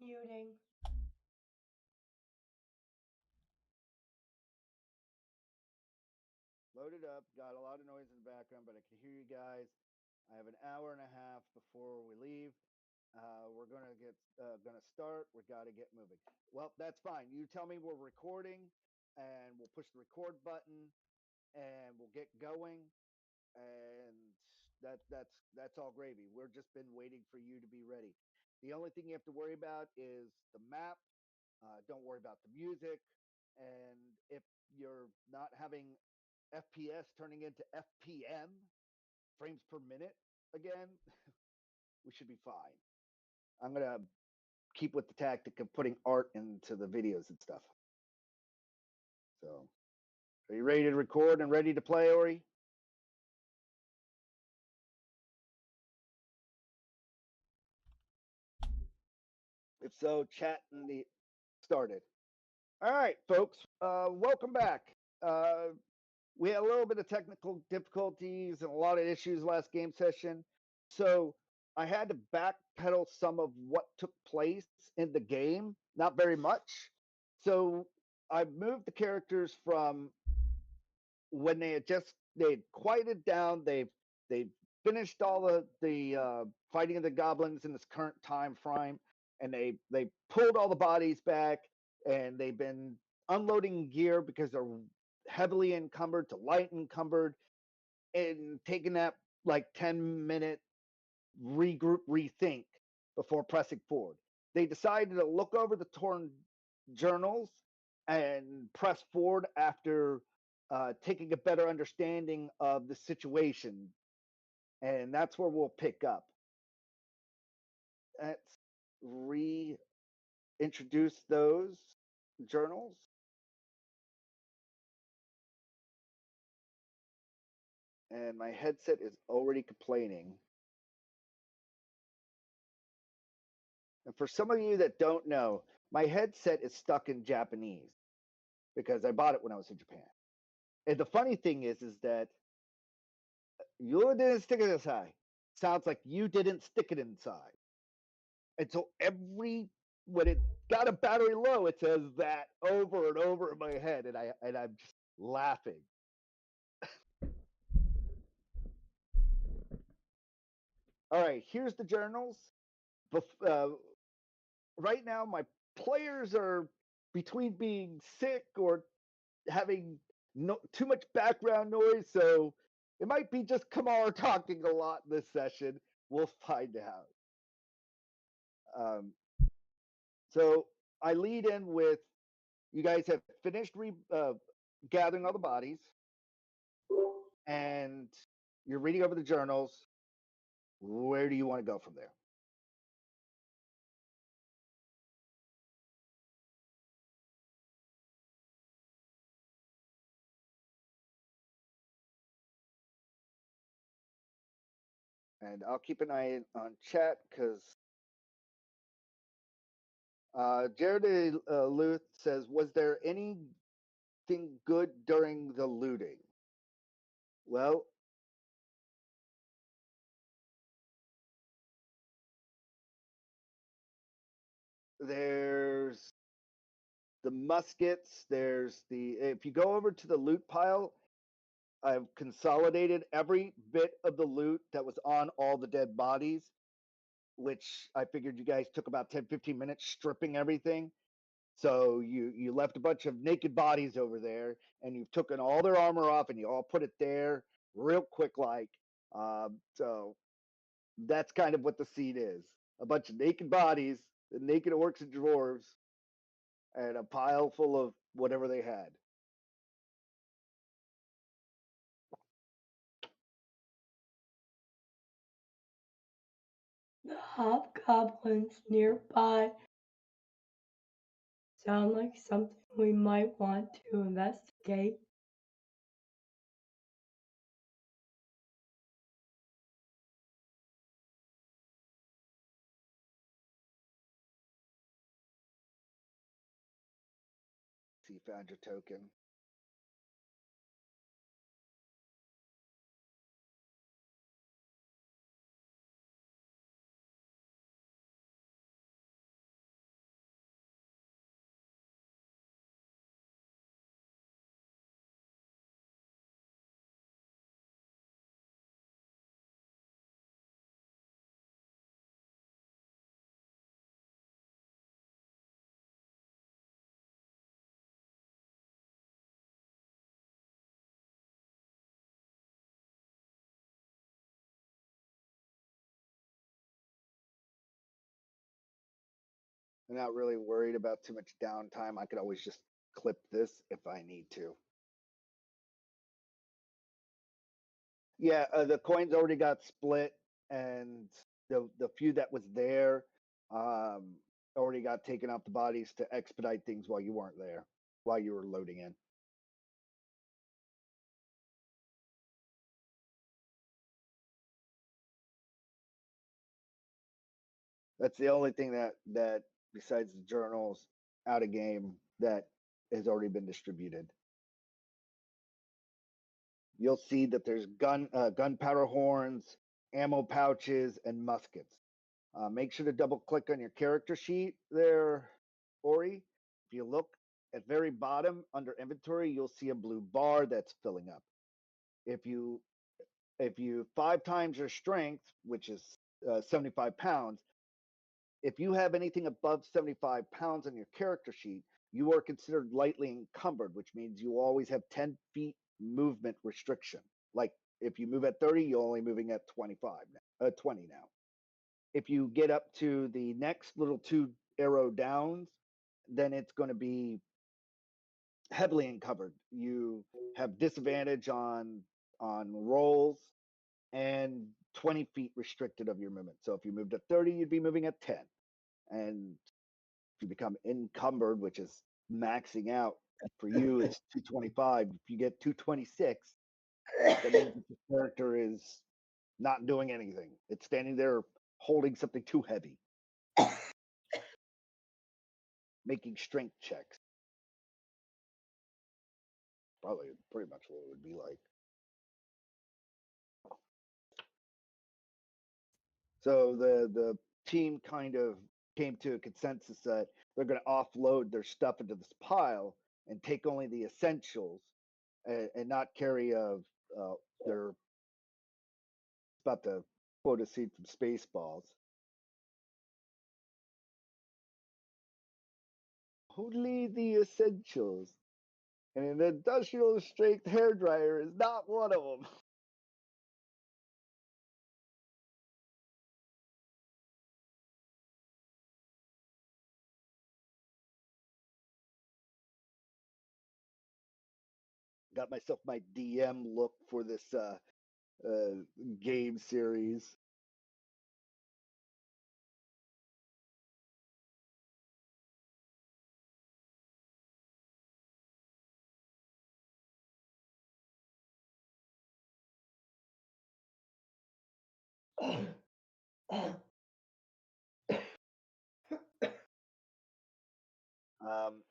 Muting. Loaded up, got a lot of noise in the background, but I can hear you guys. I have an hour and a half before we leave. We're gonna start. We got to get moving. Well, that's fine. You tell me we're recording, and we'll push the record button, and we'll get going. And that's all gravy. We're just been waiting for you to be ready. The only thing you have to worry about is the map. Don't worry about the music. And if you're not having FPS turning into FPM, frames per minute again, we should be fine. I'm gonna keep with the tactic of putting art into the videos and stuff. So, are you ready to record and ready to play, Ori? If so, chat and the started. All right, folks, welcome back. We had a little bit of technical difficulties and a lot of issues last game session. So I had to backpedal some of what took place in the game, not very much. So I moved the characters from when they had quieted down, they've finished all the fighting of the goblins in this current time frame, and they pulled all the bodies back, and they've been unloading gear because they're heavily encumbered to light encumbered, and taking that like 10-minute regroup rethink before pressing forward. They decided to look over the torn journals and press forward after taking a better understanding of the situation. And that's where we'll pick up. Let's reintroduce those journals. And my headset is already complaining. And for some of you that don't know, my headset is stuck in Japanese because I bought it when I was in Japan. And the funny thing is that you didn't stick it inside. Sounds like you didn't stick it inside. And so when it got a battery low, it says that over and over in my head, and I'm just laughing. All right, here's the journals. Uh, right now, my players are between being sick or having too much background noise, so it might be just Kamar talking a lot this session. We'll find out. Um, so I lead in with you guys have finished gathering all the bodies, and you're reading over the journals. Where do you want to go from there? And I'll keep an eye on chat because Jared Luth says, "Was there anything good during the looting?" Well, there's the muskets. There's the if you go over to the loot pile, I've consolidated every bit of the loot that was on all the dead bodies, which I figured you guys took about 10-15 minutes stripping everything. So you left a bunch of naked bodies over there, and you've taken all their armor off, and you all put it there real quick, like. So that's kind of what the scene is: a bunch of naked bodies, the naked orcs and dwarves, and a pile full of whatever they had. The hobgoblins nearby sound like something we might want to investigate. See, found your token. I'm not really worried about too much downtime. I could always just clip this if I need to. Yeah, the coins already got split, and the few that was there already got taken off the bodies to expedite things while you weren't there, while you were loading in. That's the only thing that besides the journals out of game that has already been distributed. You'll see that there's gunpowder horns, ammo pouches, and muskets. Make sure to double click on your character sheet there, Ori. If you look at very bottom under inventory, you'll see a blue bar that's filling up. If you 5 times your strength, which is 75 pounds, if you have anything above 75 pounds on your character sheet, you are considered lightly encumbered, which means you always have 10 feet movement restriction. Like if you move at 30, you're only moving at 25 now, 20 now. If you get up to the next little 2 arrow downs, then it's going to be heavily encumbered. You have disadvantage on rolls and 20 feet restricted of your movement. So if you moved at 30, you'd be moving at 10. And if you become encumbered, which is maxing out for you, it's 225. If you get 226, that means that the character is not doing anything. It's standing there holding something too heavy, making strength checks. Probably pretty much what it would be like. So the team kind of came to a consensus that they're going to offload their stuff into this pile and take only the essentials and not carry their about to quote a scene from Spaceballs. Only the essentials. And an industrial strength hairdryer is not one of them. Got myself my DM look for this game series.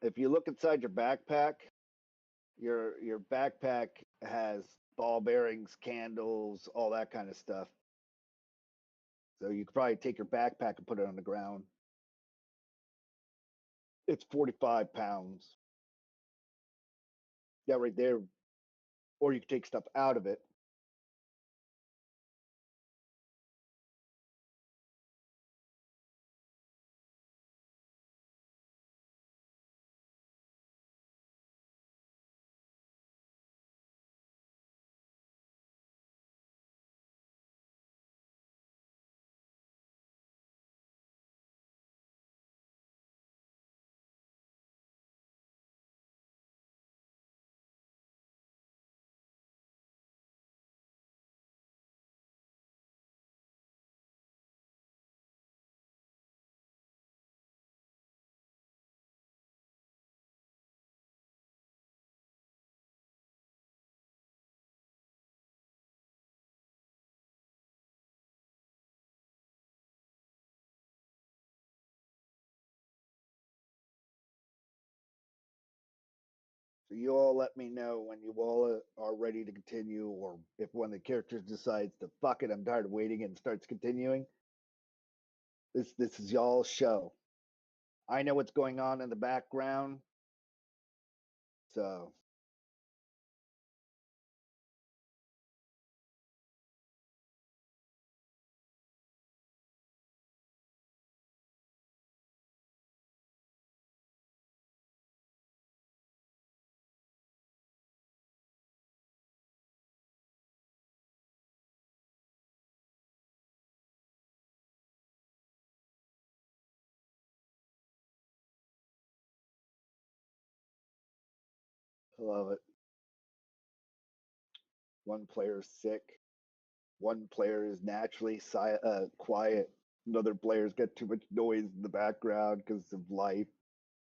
If you look inside your backpack, your backpack has ball bearings, candles, all that kind of stuff. So you could probably take your backpack and put it on the ground. It's 45 pounds. Yeah, right there. Or you could take stuff out of it. So you all let me know when you all are ready to continue, or if one of the characters decides to fuck it, I'm tired of waiting and starts continuing. This is y'all's show. I know what's going on in the background, so I love it. One player is sick. One player is naturally quiet. Another player's got too much noise in the background because of life.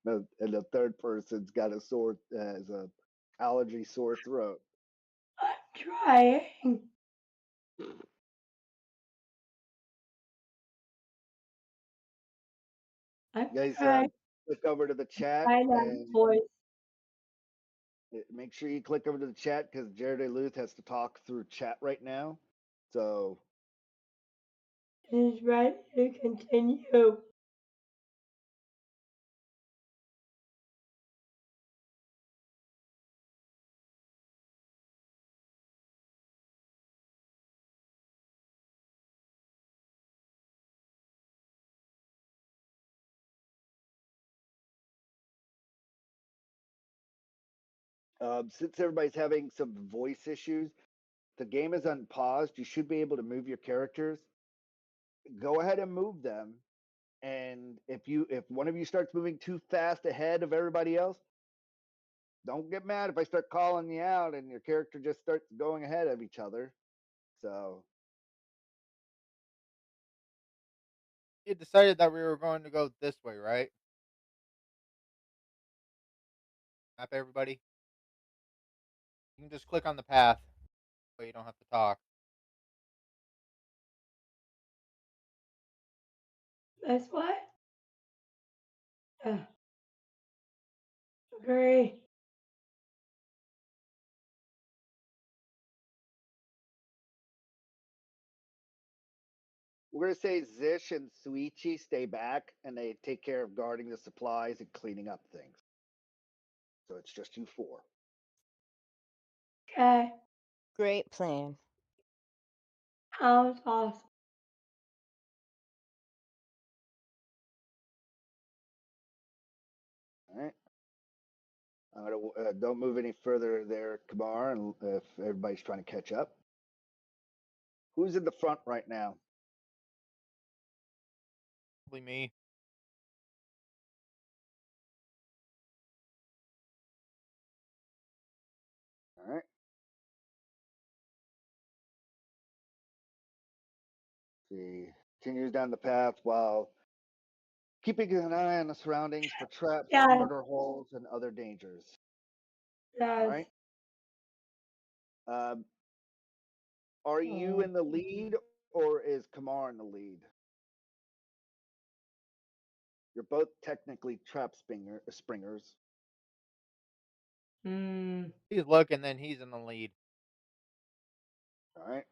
And the third person's got has a allergy sore throat. I'm trying. I'm You guys trying click over to the to chat find out and voice. make sure you click over to the chat because Jared Luth has to talk through chat right now. So Is ready to continue. since everybody's having some voice issues, the game is unpaused. You should be able to move your characters. Go ahead and move them. And if one of you starts moving too fast ahead of everybody else, don't get mad if I start calling you out and your character just starts going ahead of each other. So You decided that we were going to go this way, right? Map everybody. You can just click on the path, but you don't have to talk. That's what? Yeah. Agree. we're gonna say Zish and Suichi stay back and they take care of guarding the supplies and cleaning up things. So it's just you four. Okay. Great plan. Sounds awesome. All right. I'm gonna don't move any further there, Kamar, and if everybody's trying to catch up. Who's in the front right now? Probably me. All right. See, continues down the path while keeping an eye on the surroundings for traps, Yes. murder holes, and other dangers. All Yes. right. Um, are you in the lead or is Kamar in the lead? You're both technically springers. Hmm. He's looking, then he's in the lead. All right.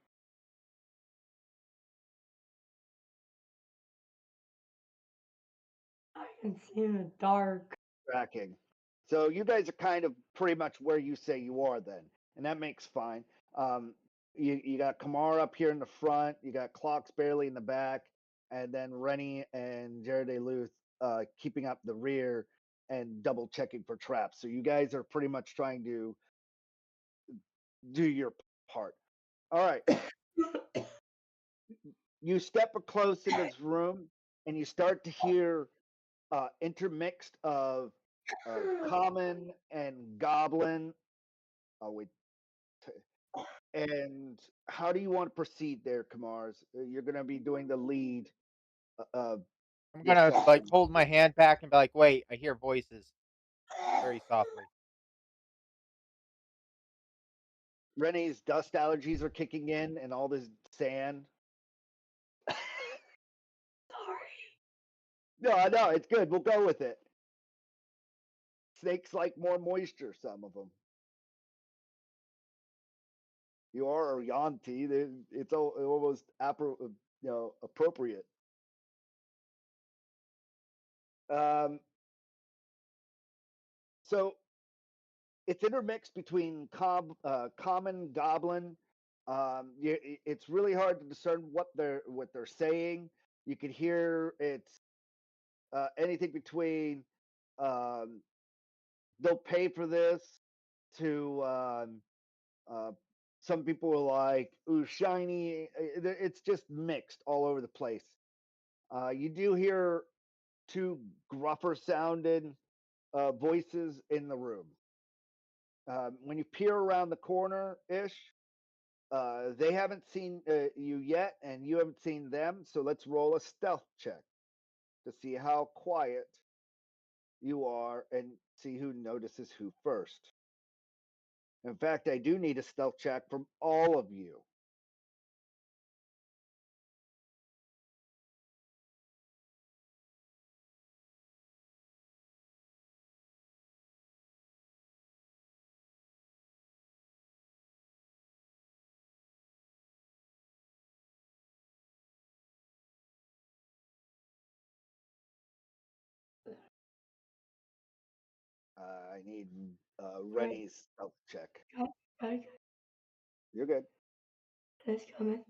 I can see in the dark. Tracking. So you guys are kind of pretty much where you say you are then, and that makes fine. You got Kamar up here in the front, you got Clocks barely in the back, and then Rennie and Jared Luth keeping up the rear and double checking for traps. So you guys are pretty much trying to do your part. All right. You step close into this room and you start to hear intermixed of common and goblin. Oh wait, and how do you want to proceed there, Kamars? You're going to be doing the lead of I'm this gonna like section. hold my hand back and be like, "Wait, I hear voices," very softly. Renee's dust allergies are kicking in, and all this sand. Sorry. No, I know it's good. We'll go with it. Snakes like more moisture. Some of them. You are Yanti. It's almost appropriate. Um, so it's intermixed between common goblin. It's really hard to discern what they're saying. You can hear it's anything between um, they'll pay for this to uh, some people are like ooh shiny. It's just mixed all over the place. You do hear two gruffer sounded voices in the room. When you peer around the corner ish, they haven't seen you yet, and you haven't seen them. So let's roll a stealth check to see how quiet you are and see who notices who first. In fact, I do need a stealth check from all of you. I need Right. Rennie's stealth check. Got You're good. It's coming.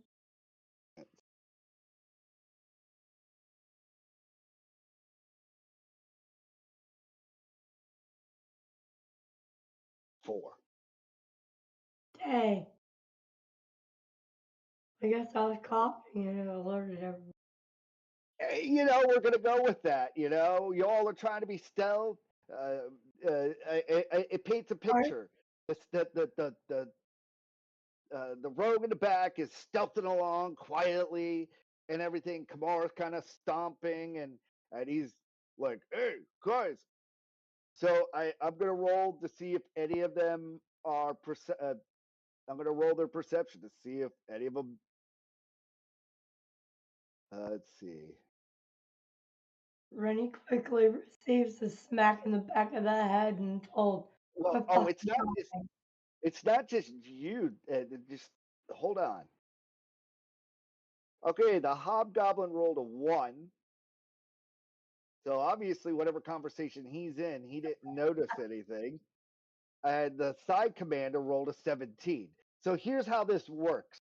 Four. Dang. I guess I was coughing and it alerted everyone. We're gonna go with that. Y'all are trying to be stealth. It paints a Alright, picture. The rogue in the back is stealthing along quietly and everything. Kamar's kind of stomping and he's like, "Hey guys!" So I'm gonna roll to see if any of them are. I'm gonna roll their perception to see if any of them. Let's see. Rennie quickly receives a smack in the back of the head and told, Well, "Quit oh, fucking talking." it's not just you. Just hold on. Okay, the hobgoblin rolled a 1. So obviously, whatever conversation he's in, he didn't notice anything. And the side commander rolled a 17. So here's how this works.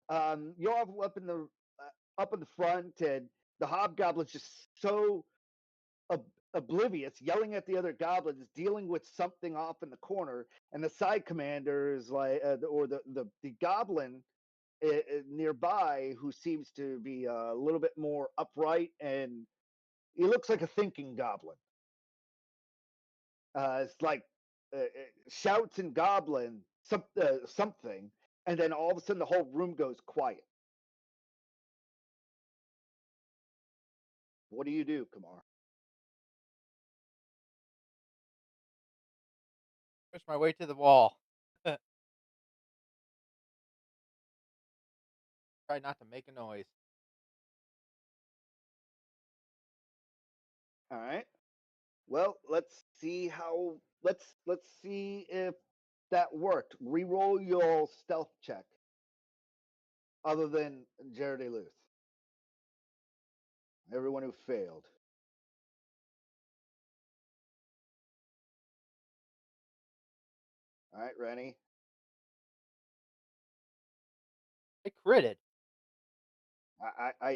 You're all up in the front, and the hobgoblin's just so oblivious, yelling at the other goblins, dealing with something off in the corner, and the side commander is like, or the goblin nearby, who seems to be a little bit more upright, and he looks like a thinking goblin. It's like shouts and goblin something, and then all of a sudden the whole room goes quiet. What do you do, Kamar? Push my way to the wall. Try not to make a noise. All right. Well, let's see if that worked. Reroll your stealth check, other than Jared Luth. Everyone who failed. All right, Rennie. I critted.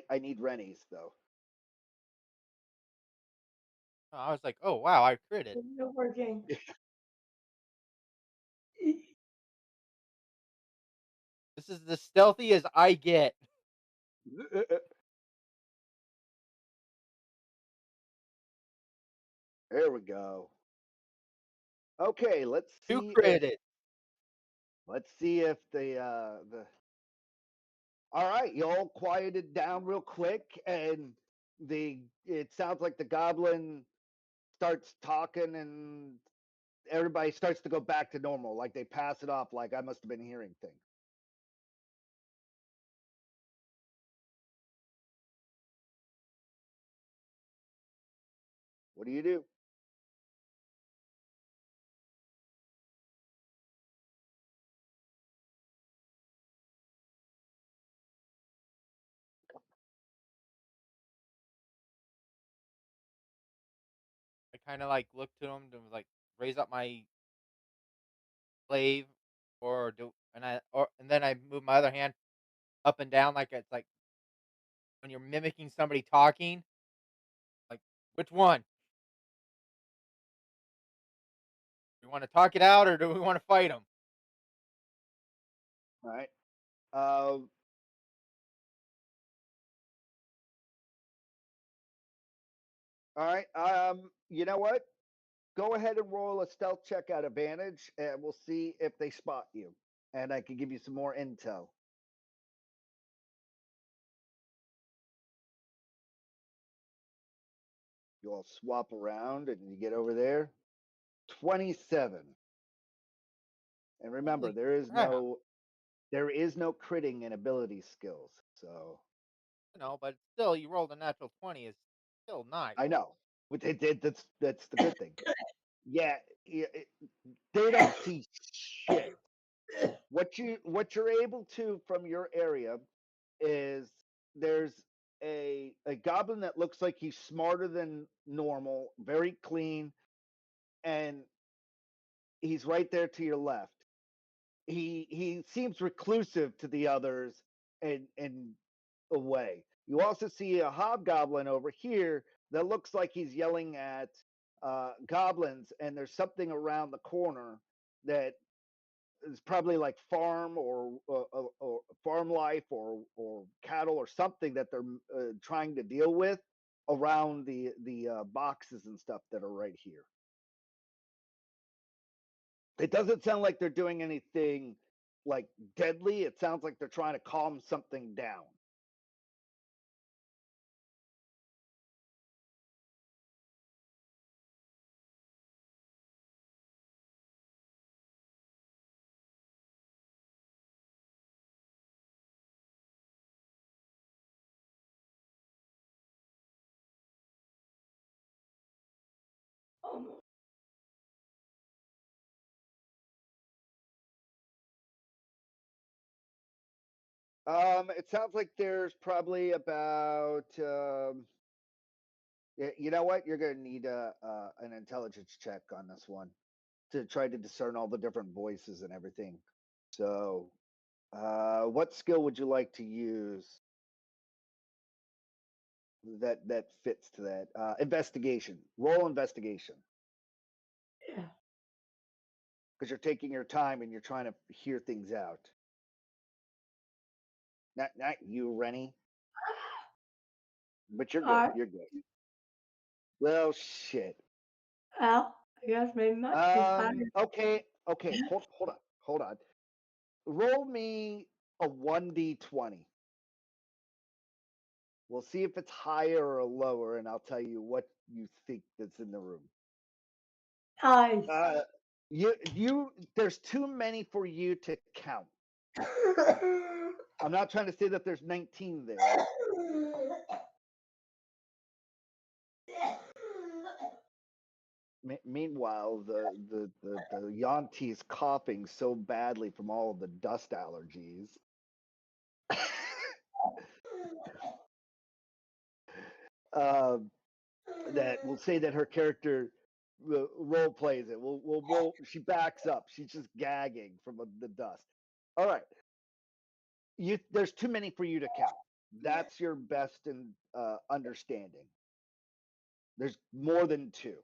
I need Rennie's though. I was like, oh wow, I critted. It's not working. This is the stealthy as I get. There we go. Okay, Two critted. let's see if the all right, you all quieted down real quick, and the it sounds like the goblin starts talking, and everybody starts to go back to normal. Like they pass it off, like I must have been hearing things. What do you do? I kind of like looked to him to like raise up my glaive, or do and then I move my other hand up and down like it's like when you're mimicking somebody talking. Like, which one? Do we want to talk it out or do we want to fight them? All right. Uh, all right. You know what? go ahead and roll a stealth check at advantage, and we'll see if they spot you. And I can give you some more intel. You all swap around, and you get over there. 27. And remember, Holy crap! there is no critting in ability skills. So But still, you rolled a natural 20 is still nice. I know. But that's the good thing. Yeah, they don't see shit. What you're able to from your area is there's a goblin that looks like he's smarter than normal, very clean, and he's right there to your left. He seems reclusive to the others and away. You also see a hobgoblin over here that looks like he's yelling at goblins, and there's something around the corner that is probably like farm or farm life or cattle or something that they're trying to deal with around the boxes and stuff that are right here. It doesn't sound like they're doing anything like deadly. It sounds like they're trying to calm something down. Almost. It sounds like there's probably about you know what? You're going to need an intelligence check on this one to try to discern all the different voices and everything. So, what skill would you like to use that fits to that? Investigation. Roll investigation Yeah. because you're taking your time and you're trying to hear things out. Not you, Rennie, but you're good. Alright. You're good. Well, shit. Well, I guess maybe mine is higher. Okay. Okay. Hold on. Roll me a 1d20. We'll see if it's higher or lower, and I'll tell you what you think that's in the room. Nice. There's too many for you to count. I'm not trying to say that there's 19 there. Meanwhile, the Yanti is coughing so badly from all of the dust allergies. um, that we'll say that her character role plays it. She backs up. She's just gagging from the dust. All right, there's too many for you to count. That's your best in understanding. There's more than two.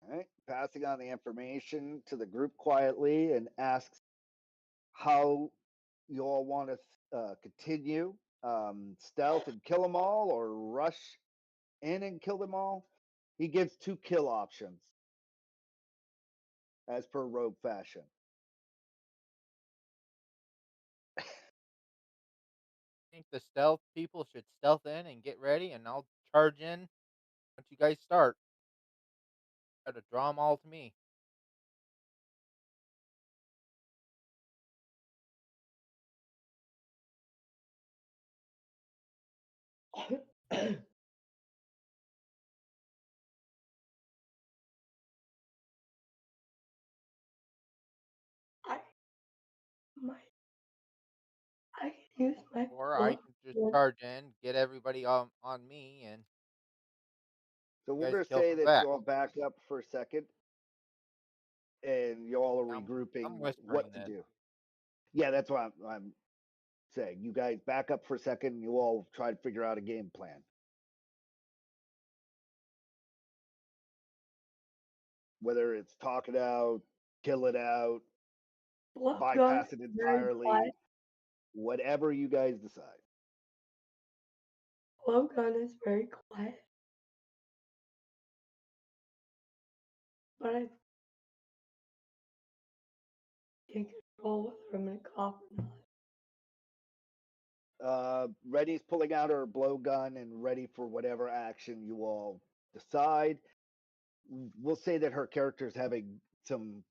All right, passing on the information to the group quietly and asks how you all want to continue. Stealth and kill them all, or rush in and kill them all. He gives two kill options as per rogue fashion. I think the stealth people should stealth in and get ready, and I'll charge in once you guys start. Try to draw them all to me. I might. I can use my Or I book. can just Yeah. charge in, get everybody on me, and So you we're guys gonna kill say from the that back. you all back up for a second, and you all are I'm regrouping whispering what to this. do. Yeah, that's what I'm saying. You guys back up for a second, and you all try to figure out a game plan. Whether it's talk it out, kill it out, Blowgun bypass it is very quiet. entirely, whatever you guys decide. Blowgun is very quiet. But I can't control whether I'm gonna cough or not. Ready's pulling out her blowgun and ready for whatever action you all decide. We'll say that her character is having some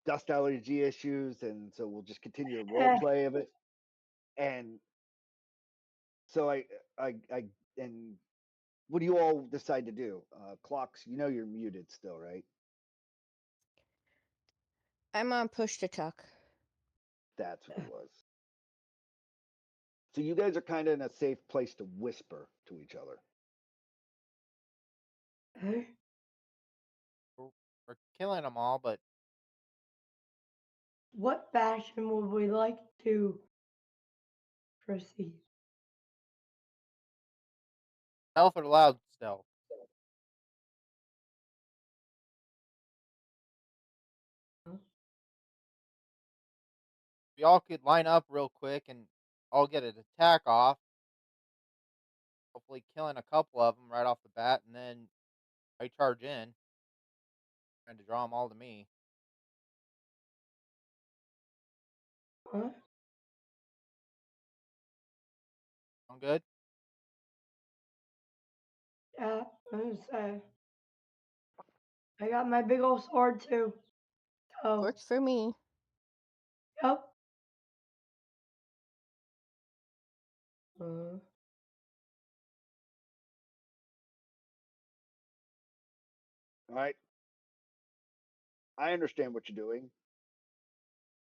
dust allergy issues, and so we'll just continue the role play of it. And so I, and what do you all decide to do? Clocks, you know you're muted still, right? I'm on push to talk. That's what it was. So you guys are kind of in a safe place to whisper to each other. Hey, We're killing them all, but what fashion would we like to proceed? stealth or loud stealth. Huh? We all could line up real quick and all get an attack off. Hopefully, killing a couple of them right off the bat, and then I charge in, trying to draw them all to me. Huh? Sound good? Yeah, I'm gonna say. I got my big old sword too. So, Works for me. yep. Uh, All right. I understand what you're doing.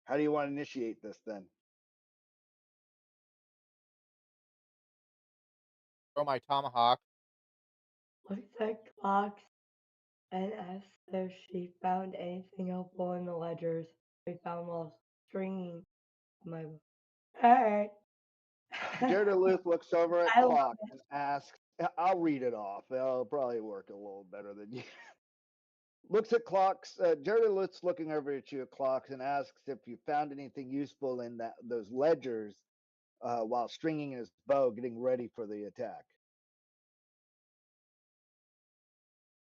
How do you want to initiate this then? Throw my tomahawk. looked at clocks and asked if she found anything helpful in the ledgers we found while stringing my book. Alright. Jared Luth looks over at I love clock and asks, I'll read it off. It'll probably work a little better than you. Looks at clocks. Jerry Luth's looking over at you at clocks and asks if you found anything useful in those ledgers while stringing his bow, getting ready for the attack.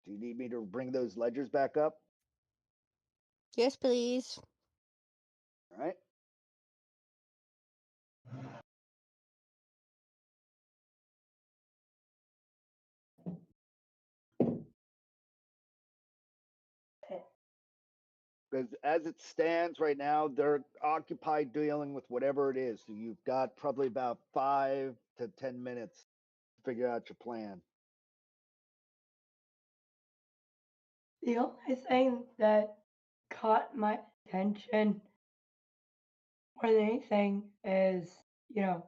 Do you need me to bring those ledgers back up? Yes, please. All right. it. Because as it stands right now, they're occupied dealing with whatever it is. So you've got probably about 5 to 10 minutes to figure out your plan. The only thing that caught my attention more than anything is, you know,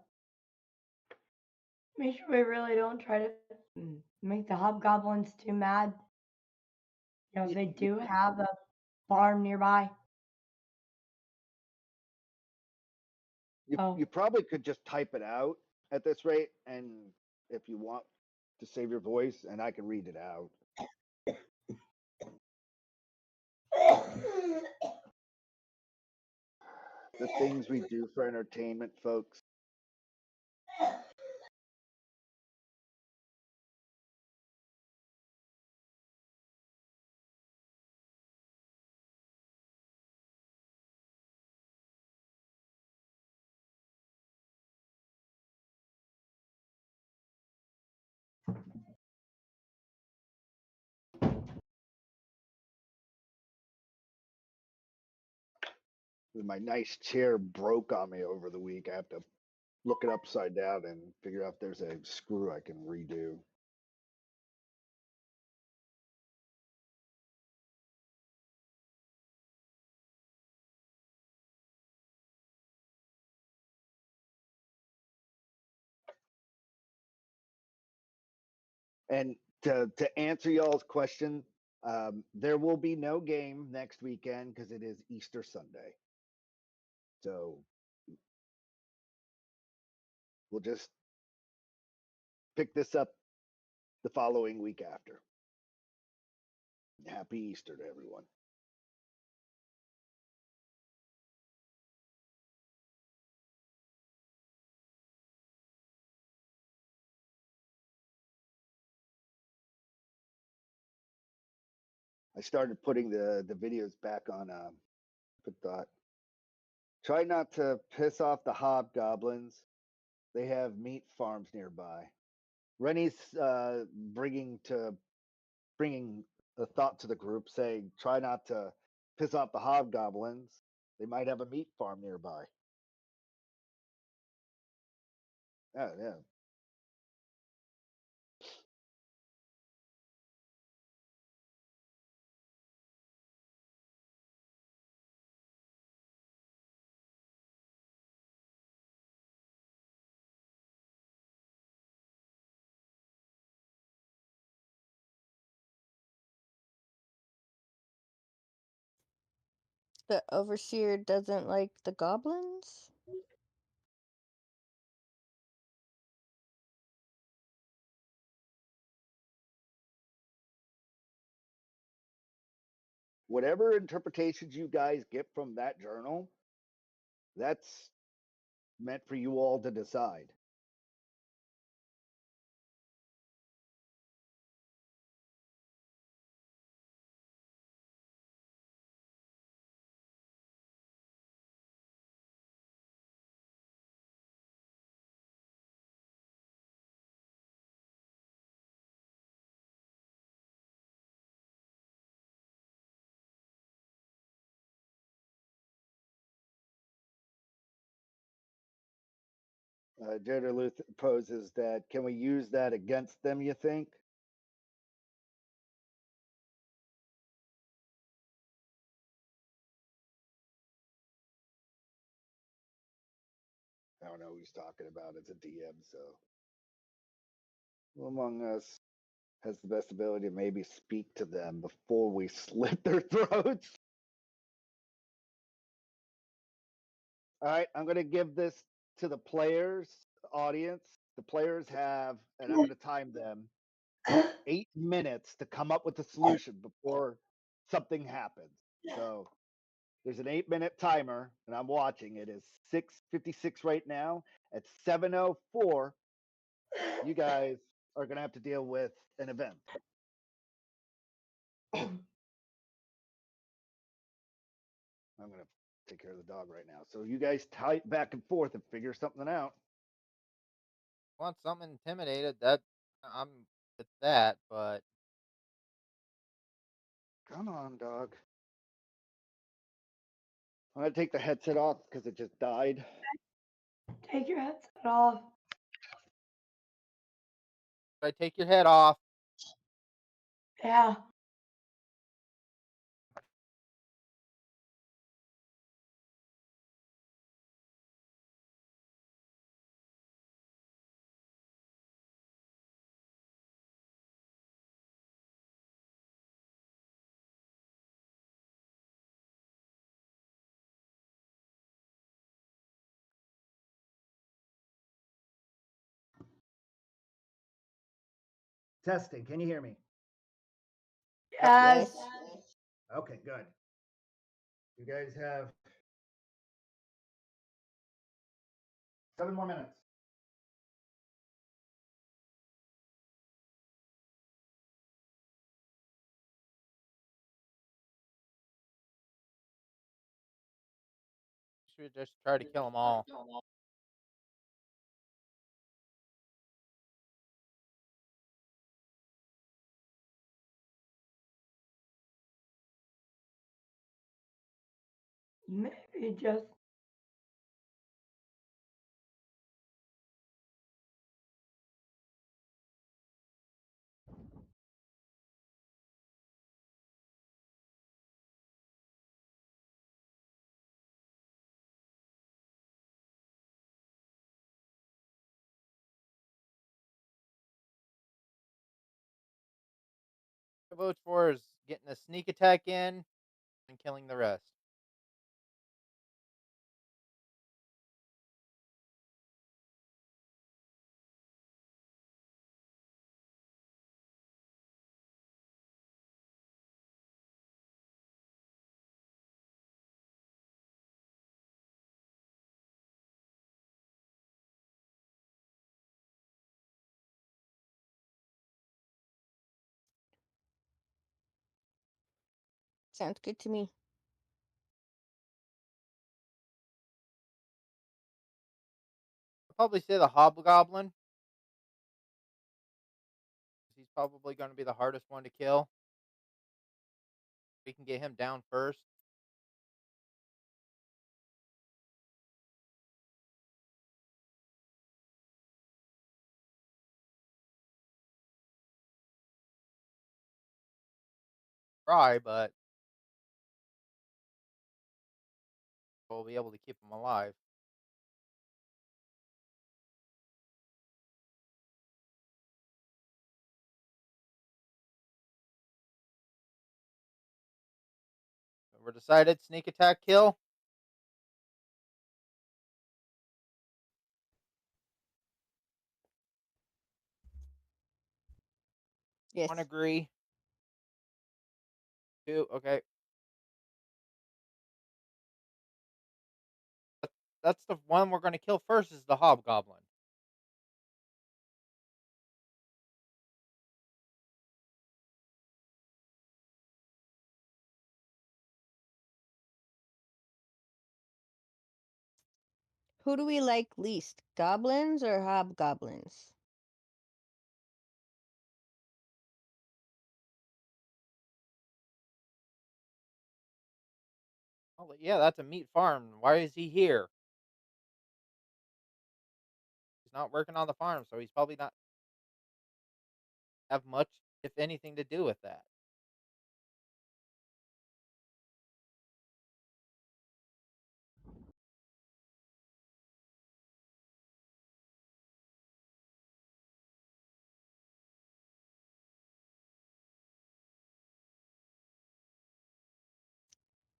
make sure we really don't try to make the hobgoblins too mad. You know, You, they you, do have a farm nearby. you, So, you probably could just type it out at this rate, and if you want to save your voice, and I can read it out. The things we do for entertainment, folks. My nice chair broke on me over the week. I have to look it upside down and figure out if there's a screw I can redo. And to answer y'all's question, there will be no game next weekend because it is Easter Sunday. So we'll just pick this up the following week after. Happy Easter to everyone. I started putting the videos back on thought. Try not to piss off the hobgoblins. They have meat farms nearby. Rennie's bringing a thought to the group, saying, "Try not to piss off the hobgoblins. They might have a meat farm nearby." Oh yeah. The overseer doesn't like the goblins? Whatever interpretations you guys get from that journal, that's meant for you all to decide. Luth poses that, can we use that against them, you think? I don't know who he's talking about as a DM, so. Who among us has the best ability to maybe speak to them before we slit their throats? All right, I'm going to give this to the players, audience. The players have, and I'm going to time them, 8 minutes to come up with a solution before something happens. So there's an 8-minute timer, and I'm watching. It is 6:56 right now. At 7:04, you guys are going to have to deal with an event. I'm going to take care of the dog right now. So you guys type back and forth and figure something out. Want something intimidated? That I'm with that, but Come on, dog. I'm going to take the headset off because it just died. Take your headset off. if I take your head off, Yeah. Testing. Can you hear me? Yes. Yes. Okay, good. You guys have 7 more minutes. should just try to kill them all. Maybe just votes for is getting a sneak attack in and killing the rest. Sounds good to me. I'll probably say the hobgoblin. He's probably going to be the hardest one to kill. We can get him down first. Try, but we'll be able to keep him alive. So we're decided. Sneak attack kill. Yes. One agree. Two. Okay. That's the one we're going to kill first. Is the hobgoblin. Who do we like least? Goblins or hobgoblins? Oh, yeah, that's a meat farm. Why is he here? He's not working on the farm, so he's probably not have much, if anything, to do with that.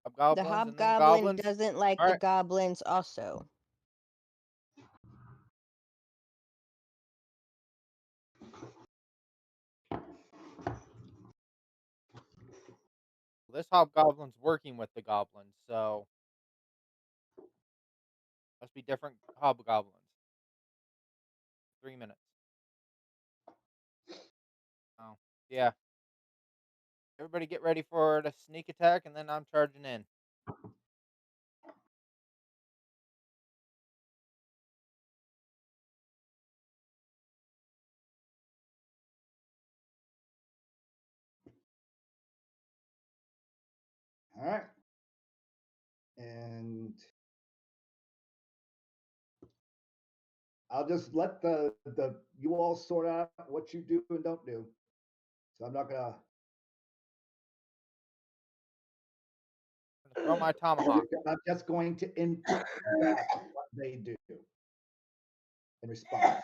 The Hobgoblins and then hobgoblin goblins. doesn't like All the right. goblins also. This hobgoblin's working with the goblins, so must be different hobgoblins. 3 minutes. Oh, yeah. Everybody get ready for the sneak attack, and then I'm charging in. All right. And I'll just let the you all sort out what you do and don't do. So I'm not gonna. I'm gonna throw my tomahawk. I'm just going to input back what they do in response.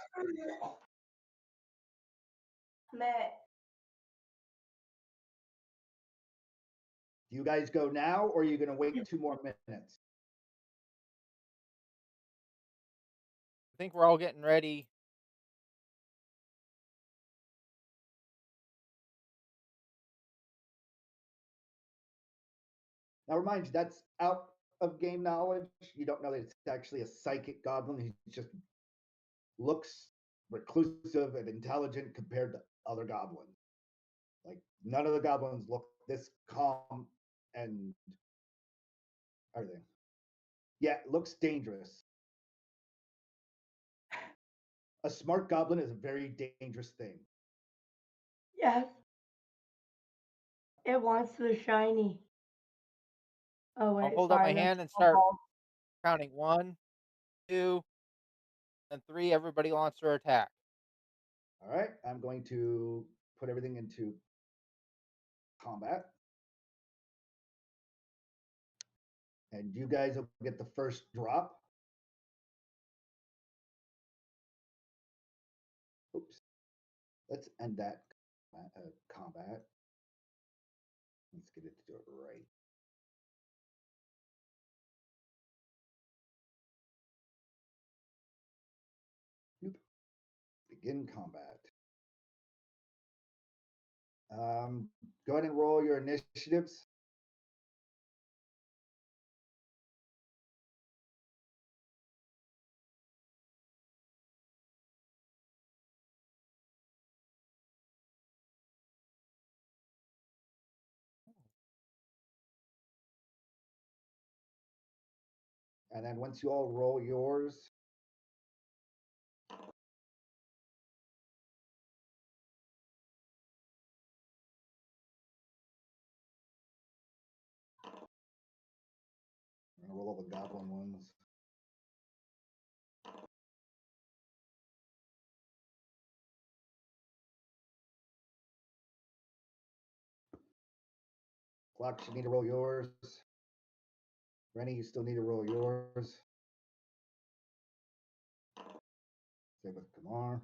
Matt, Do you guys go now, or are you going to wait 2 more minutes? I think we're all getting ready. Now, remind you, that's out of game knowledge. You don't know that it's actually a psychic goblin. He just looks reclusive and intelligent compared to other goblins. Like, none of the goblins look this calm and everything. Yeah, it looks dangerous. A smart goblin is a very dangerous thing. yes, it wants the shiny. Oh I'll wait, hold up my sorry, that's hand and start football. counting 1, 2, and 3. Everybody launch their attack. All right, I'm going to put everything into combat. And you guys will get the first drop. Oops. Let's end that combat. Let's get it to do it right. Nope. Begin combat. Go ahead and roll your initiatives. And then once you all roll yours, I'm gonna roll all the goblin ones. Clock, you need to roll yours. Rennie, you still need to roll yours. Same with Kamar.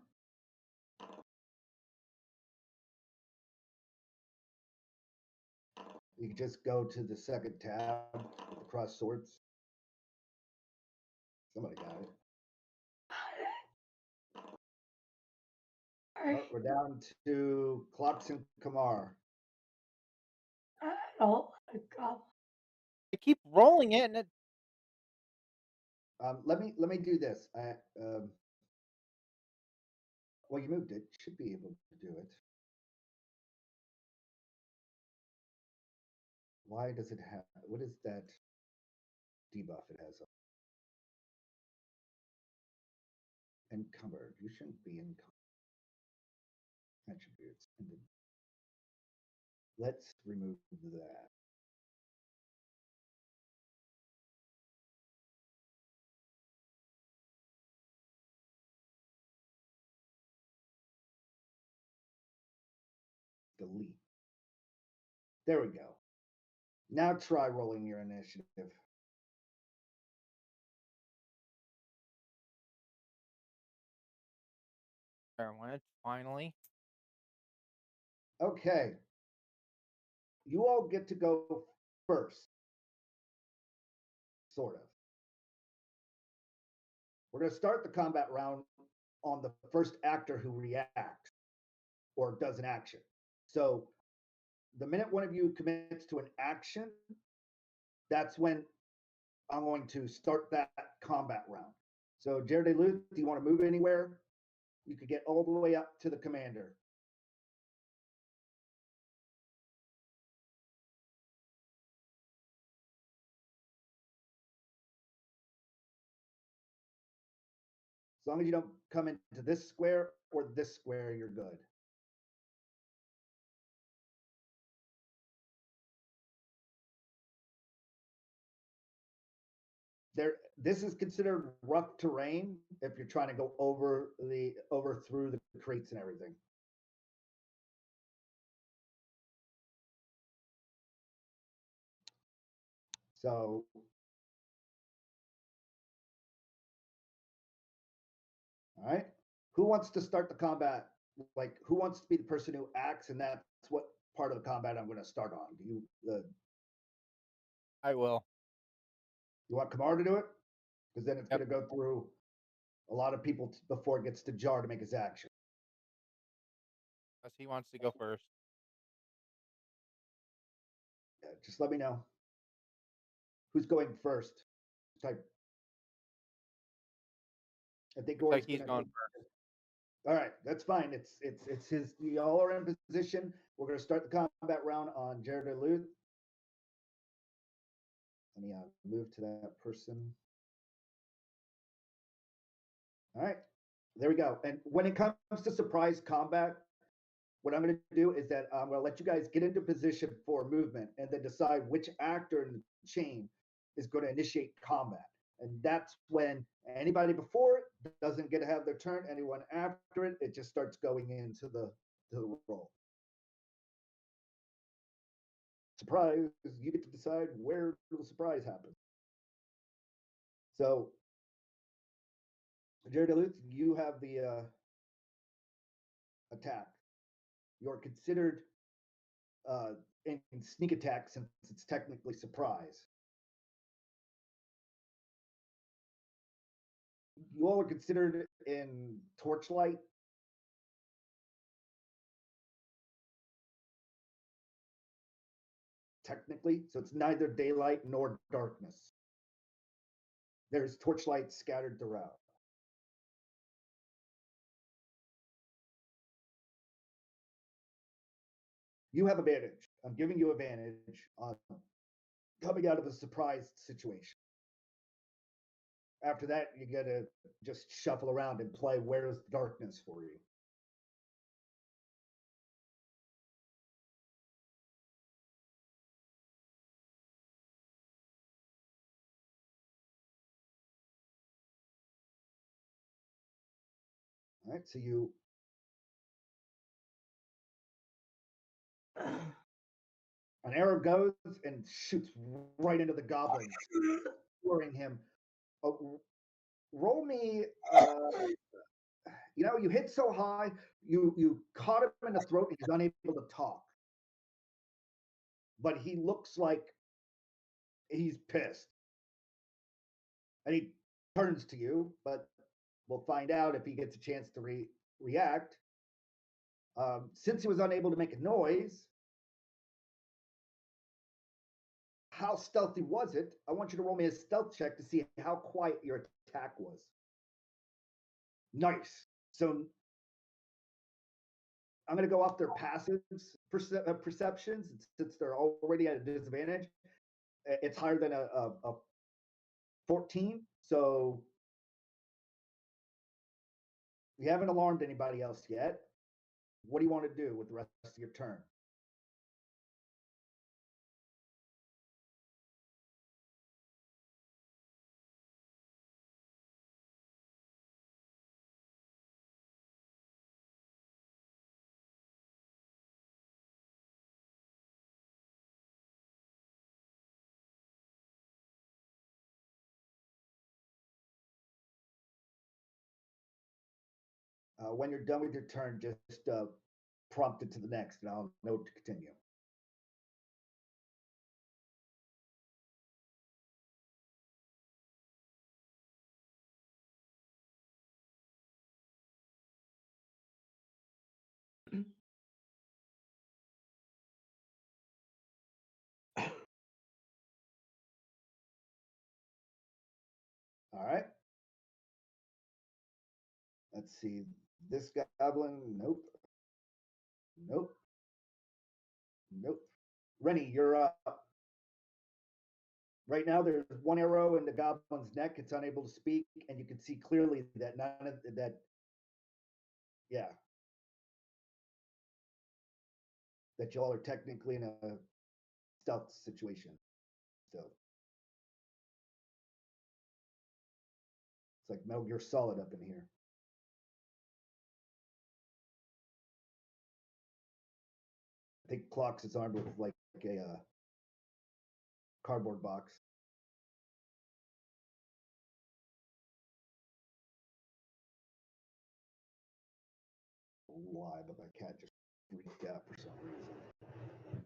You can just go to the second tab with the cross swords. Somebody got it. All right, we're down to Clocks and Kamar. I don't like goblins. I keep rolling it, and it. Let me do this. Well, you moved it. Should be able to do it. Why does it have? What is that debuff it has? Encumbered. You shouldn't be encumbered. Attributes. Let's remove that. Delete. There we go. Now try rolling your initiative. There went finally. Okay. You all get to go first. Sort of. We're going to start the combat round on the first actor who reacts or does an action. So the minute one of you commits to an action, that's when I'm going to start that combat round. So Jared DeLuth, do you want to move anywhere? You could get all the way up to the commander. As long as you don't come into this square or this square, you're good. This is considered rough terrain if you're trying to go over through the crates and everything. So all right, who wants to start the combat? Like, who wants to be the person who acts, and that's what part of the combat I'm going to start on. Do you I will. you want Kamar to do it? Because then it's Yep. going to go through a lot of people before it gets to Jar to make his action. Unless he wants to go first. Yeah, just let me know. Who's going first? Type. I think Looks like Gory's he's going going to. first. All right, that's fine. It's his. Y'all are in position. We're going to start the combat round on Jared Luth. Let me move to that person. All right, there we go. And when it comes to surprise combat, what I'm going to do is that I'm going to let you guys get into position for movement and then decide which actor in the chain is going to initiate combat. And that's when anybody before it doesn't get to have their turn. Anyone after it, it just starts going into the roll. Surprise, you get to decide where the surprise happens. So, Jared Duluth, you have the attack. You're considered uh, in sneak attack since it's technically surprise. You all are considered in torchlight. Technically, so it's neither daylight nor darkness. There's torchlight scattered throughout. You have advantage. I'm giving you advantage on coming out of a surprise situation. After that, you gotta just shuffle around and play Where's Darkness for you. All right, so you an arrow goes and shoots right into the goblin, flooring him. Oh, roll me. You hit so high, you caught him in the throat, and he's unable to talk. But he looks like he's pissed, and he turns to you. But we'll find out if he gets a chance to react. Since he was unable to make a noise, how stealthy was it? I want you to roll me a stealth check to see how quiet your attack was. Nice. So I'm going to go off their passive perceptions since they're already at a disadvantage. It's higher than a 14. So you haven't alarmed anybody else yet. What do you want to do with the rest of your turn? When you're done with your turn, just prompt it to the next, and I'll know to continue. All right. Let's see. This goblin, nope. Nope. Nope. Rennie, you're up. Right now, there's one arrow in the goblin's neck. It's unable to speak, and you can see clearly that none of that. Yeah, that y'all are technically in a stealth situation. So it's like Metal Gear Solid up in here. I think Clocks is armed with like a cardboard box. Why? But my cat just freaked out for some reason.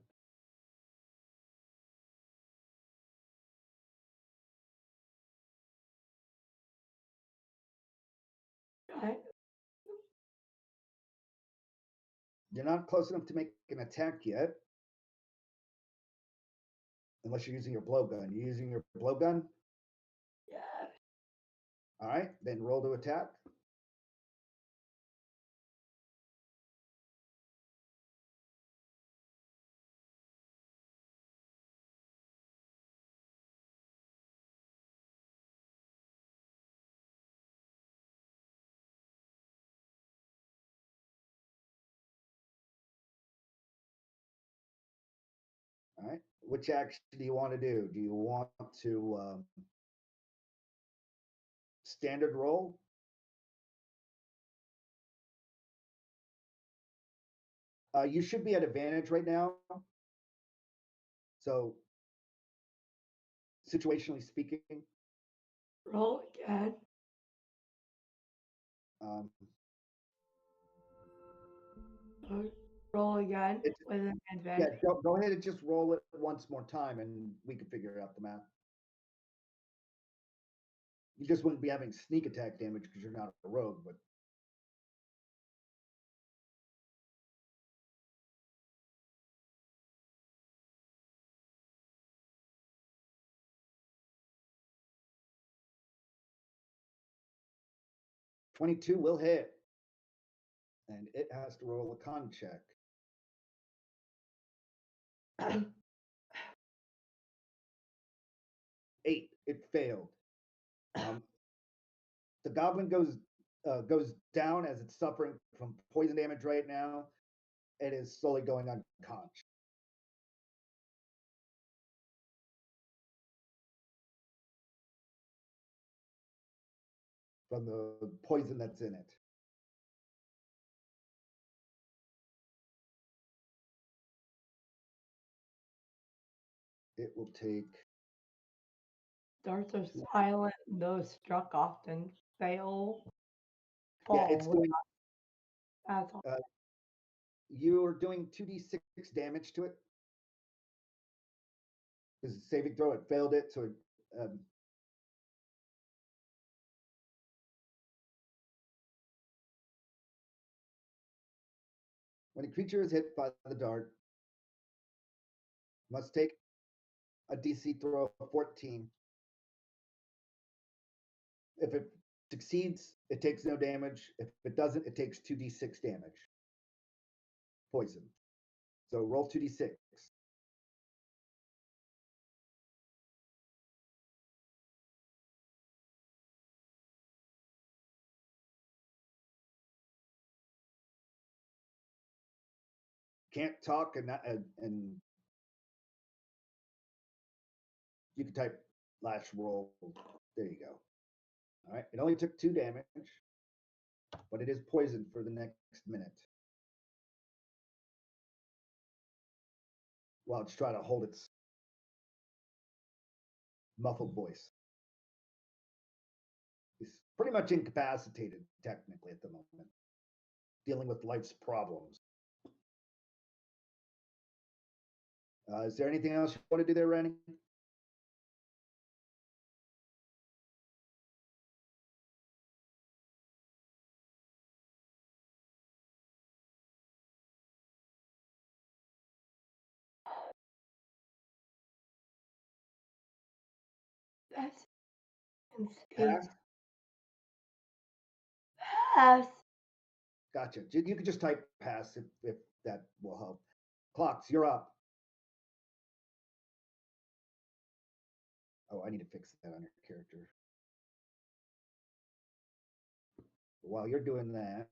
Okay. You're not close enough to make an attack yet. Unless you're using your blowgun. You're using your blowgun? Yeah. All right, then roll to attack. All right. Which action do you want to do? Do you want to standard roll? You should be at advantage right now. So, situationally speaking, Roll again. um, Sorry. Roll again It's with an yeah. advantage. Go ahead and just roll it once more time, and we can figure out the math. You just wouldn't be having sneak attack damage because you're not a rogue, but 22 will hit, and it has to roll a con check. 8. It failed. The goblin goes down as it's suffering from poison damage right now. It is slowly going unconscious. From the poison that's in it. It will take. Darts are silent, those struck often fail, Yeah, it's fall. doing. That's all. You're doing 2d6 damage to it. This is a saving throw. It failed it, so when a creature is hit by the dart, must take a DC throw of 14. If it succeeds, it takes no damage. If it doesn't, it takes 2d6 damage. Poison. So roll 2d6. Can't talk and you can type lash roll. There you go. All right. It only took 2 damage, but it is poisoned for the next minute. While it's trying to hold its muffled voice. It's pretty much incapacitated, technically, at the moment, dealing with life's problems. Is there anything else you want to do there, Randy? That's insane. Pass? Pass. Gotcha. You can just type pass if that will help. Clocks, you're up. Oh, I need to fix that on your character. While you're doing that,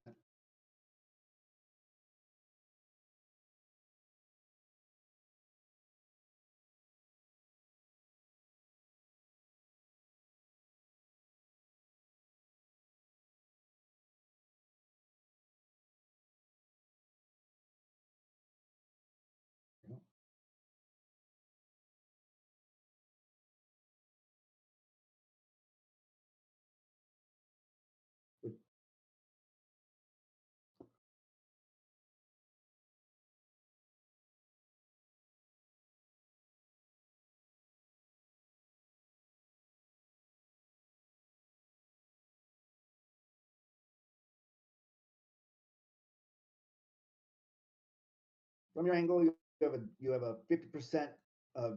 from your angle, you have a 50%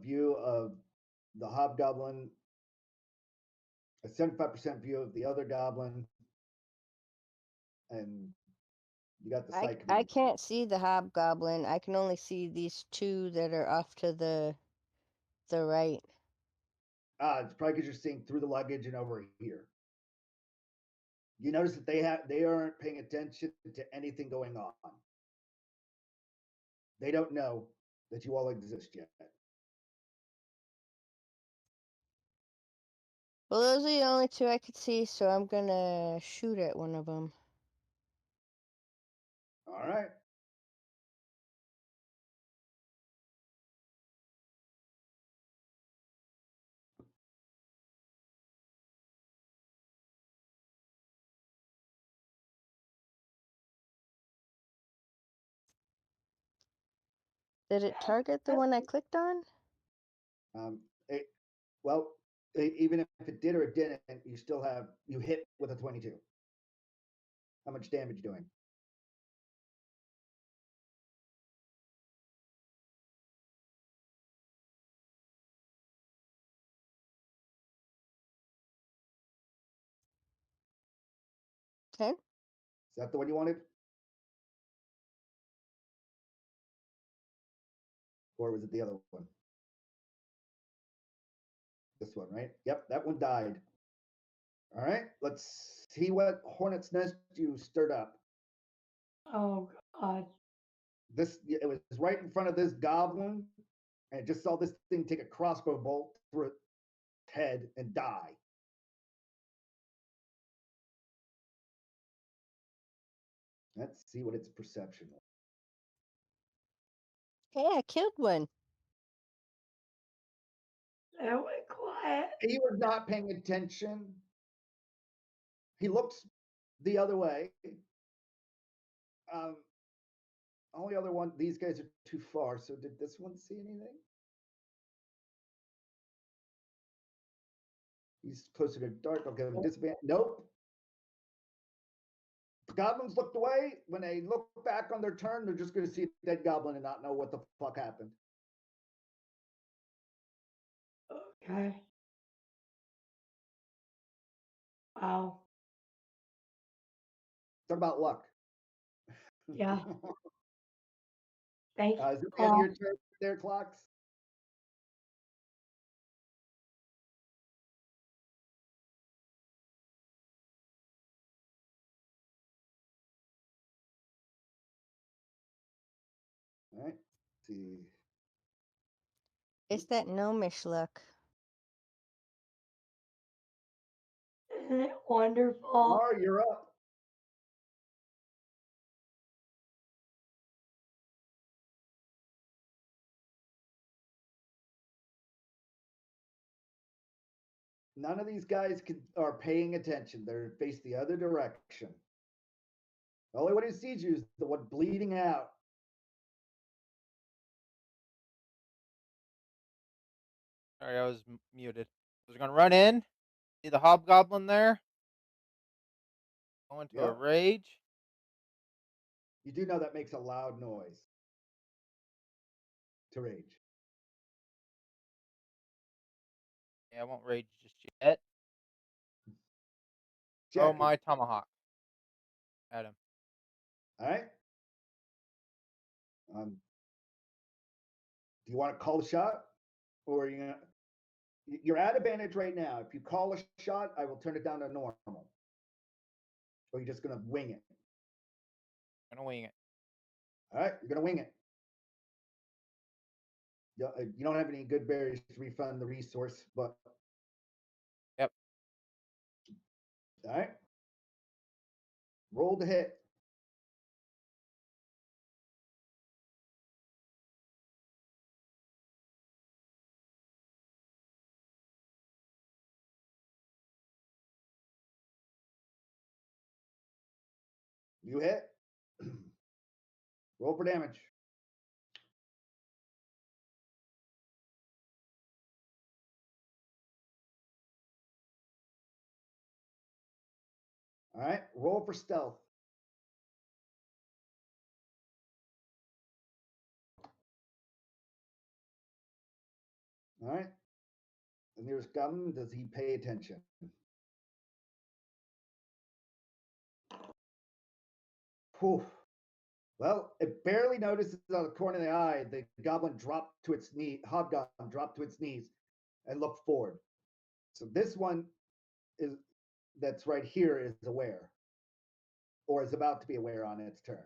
view of the hobgoblin, a 75% view of the other goblin, and you got the site I command. can't see the hobgoblin. I can only see these two that are off to the right. It's probably because you're seeing through the luggage and over here. You notice that they aren't paying attention to anything going on. They don't know that you all exist yet. Well, those are the only two I could see, so I'm gonna shoot at one of them. All right. Did it target the one I clicked on? It, well, even if it did or it didn't, you still have you hit with a 22. How much damage doing? Okay. Is that the one you wanted? Or was it the other one? This one, right? Yep, that one died. All right, let's see what hornet's nest you stirred up. Oh God. This it was right in front of this goblin, and it just saw this thing take a crossbow bolt through its head and die. Let's see what its perception was. Hey, I killed one. That went quiet. He was not paying attention. He looks the other way. Um, only other one, these guys are too far. So did this one see anything? He's closer to dark. I'll give him disadvantage. Nope. The goblins looked away. When they look back on their turn, they're just going to see a dead goblin and not know what the fuck happened. Okay. Wow. Talk about luck. Yeah. Thank you, Is it the end of Claw. your turn there, Clocks? All right. Let's see. It's that gnomish look. Isn't it wonderful? Mar, you're up. None of these guys are paying attention. They're faced the other direction. The only one who sees you is the one bleeding out. Sorry, I was muted. I was gonna run in. See the hobgoblin there? Go into a Yep. rage. You do know that makes a loud noise to rage. Yeah, I won't rage just yet. Throw Check. my tomahawk at him. All right. Do you want to call the shot, or you're at advantage right now? If you call a shot, I will turn it down to normal. Or you're just gonna wing it. I'm gonna wing it. All right, you're gonna wing it. You don't have any good berries to refund the resource, but Yep. all right. Roll to hit. You hit. Roll for damage. All right. Roll for stealth. All right. The nearest goblin, does he pay attention? Whew. Well, it barely notices out of the corner of the eye. The goblin dropped to its knee. Hobgoblin dropped to its knees and looked forward. So this one is that's right here is aware, or is about to be aware on its turn.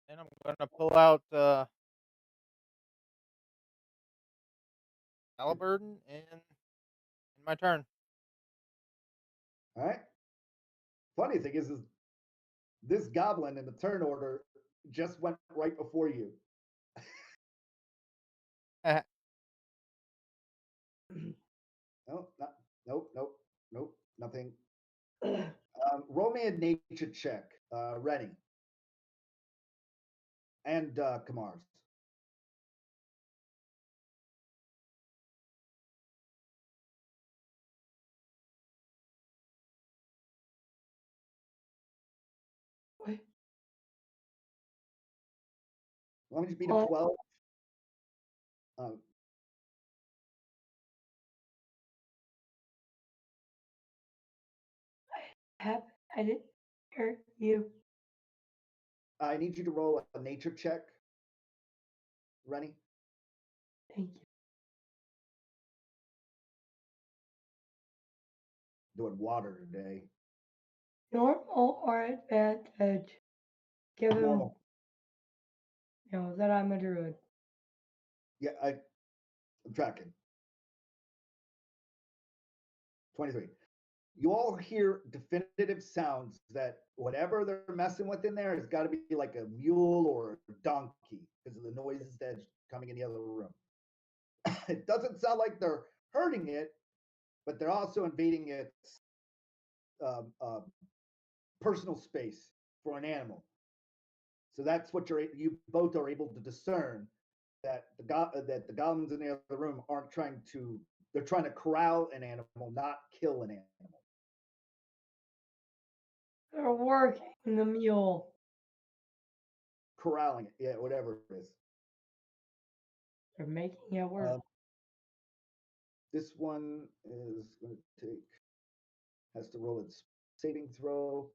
And I'm gonna pull out Halliburton and in my turn. All right. Funny thing is this goblin in the turn order just went right before you. No, not, nope, nope, nope, nothing. Roll me a nature check, Rennie and Kamar's. Wait, As long as you beat a what? 12. Um, I didn't hear you. I need you to roll a nature check, Rennie. Thank you. Doing water today. Normal or advantage? Given, Normal. that I'm a druid. Yeah, I'm tracking. 23. You all hear definitive sounds that whatever they're messing with in there has got to be like a mule or a donkey because of the noises that's coming in the other room. It doesn't sound like they're hurting it, but they're also invading its um, uh, personal space for an animal. So that's what you both are able to discern that that the goblins in the other room aren't trying to. They're trying to corral an animal, not kill an animal. They're working the mule. Corralling it, yeah, whatever it is. They're making it work. This one is going to take, has to roll its saving throw.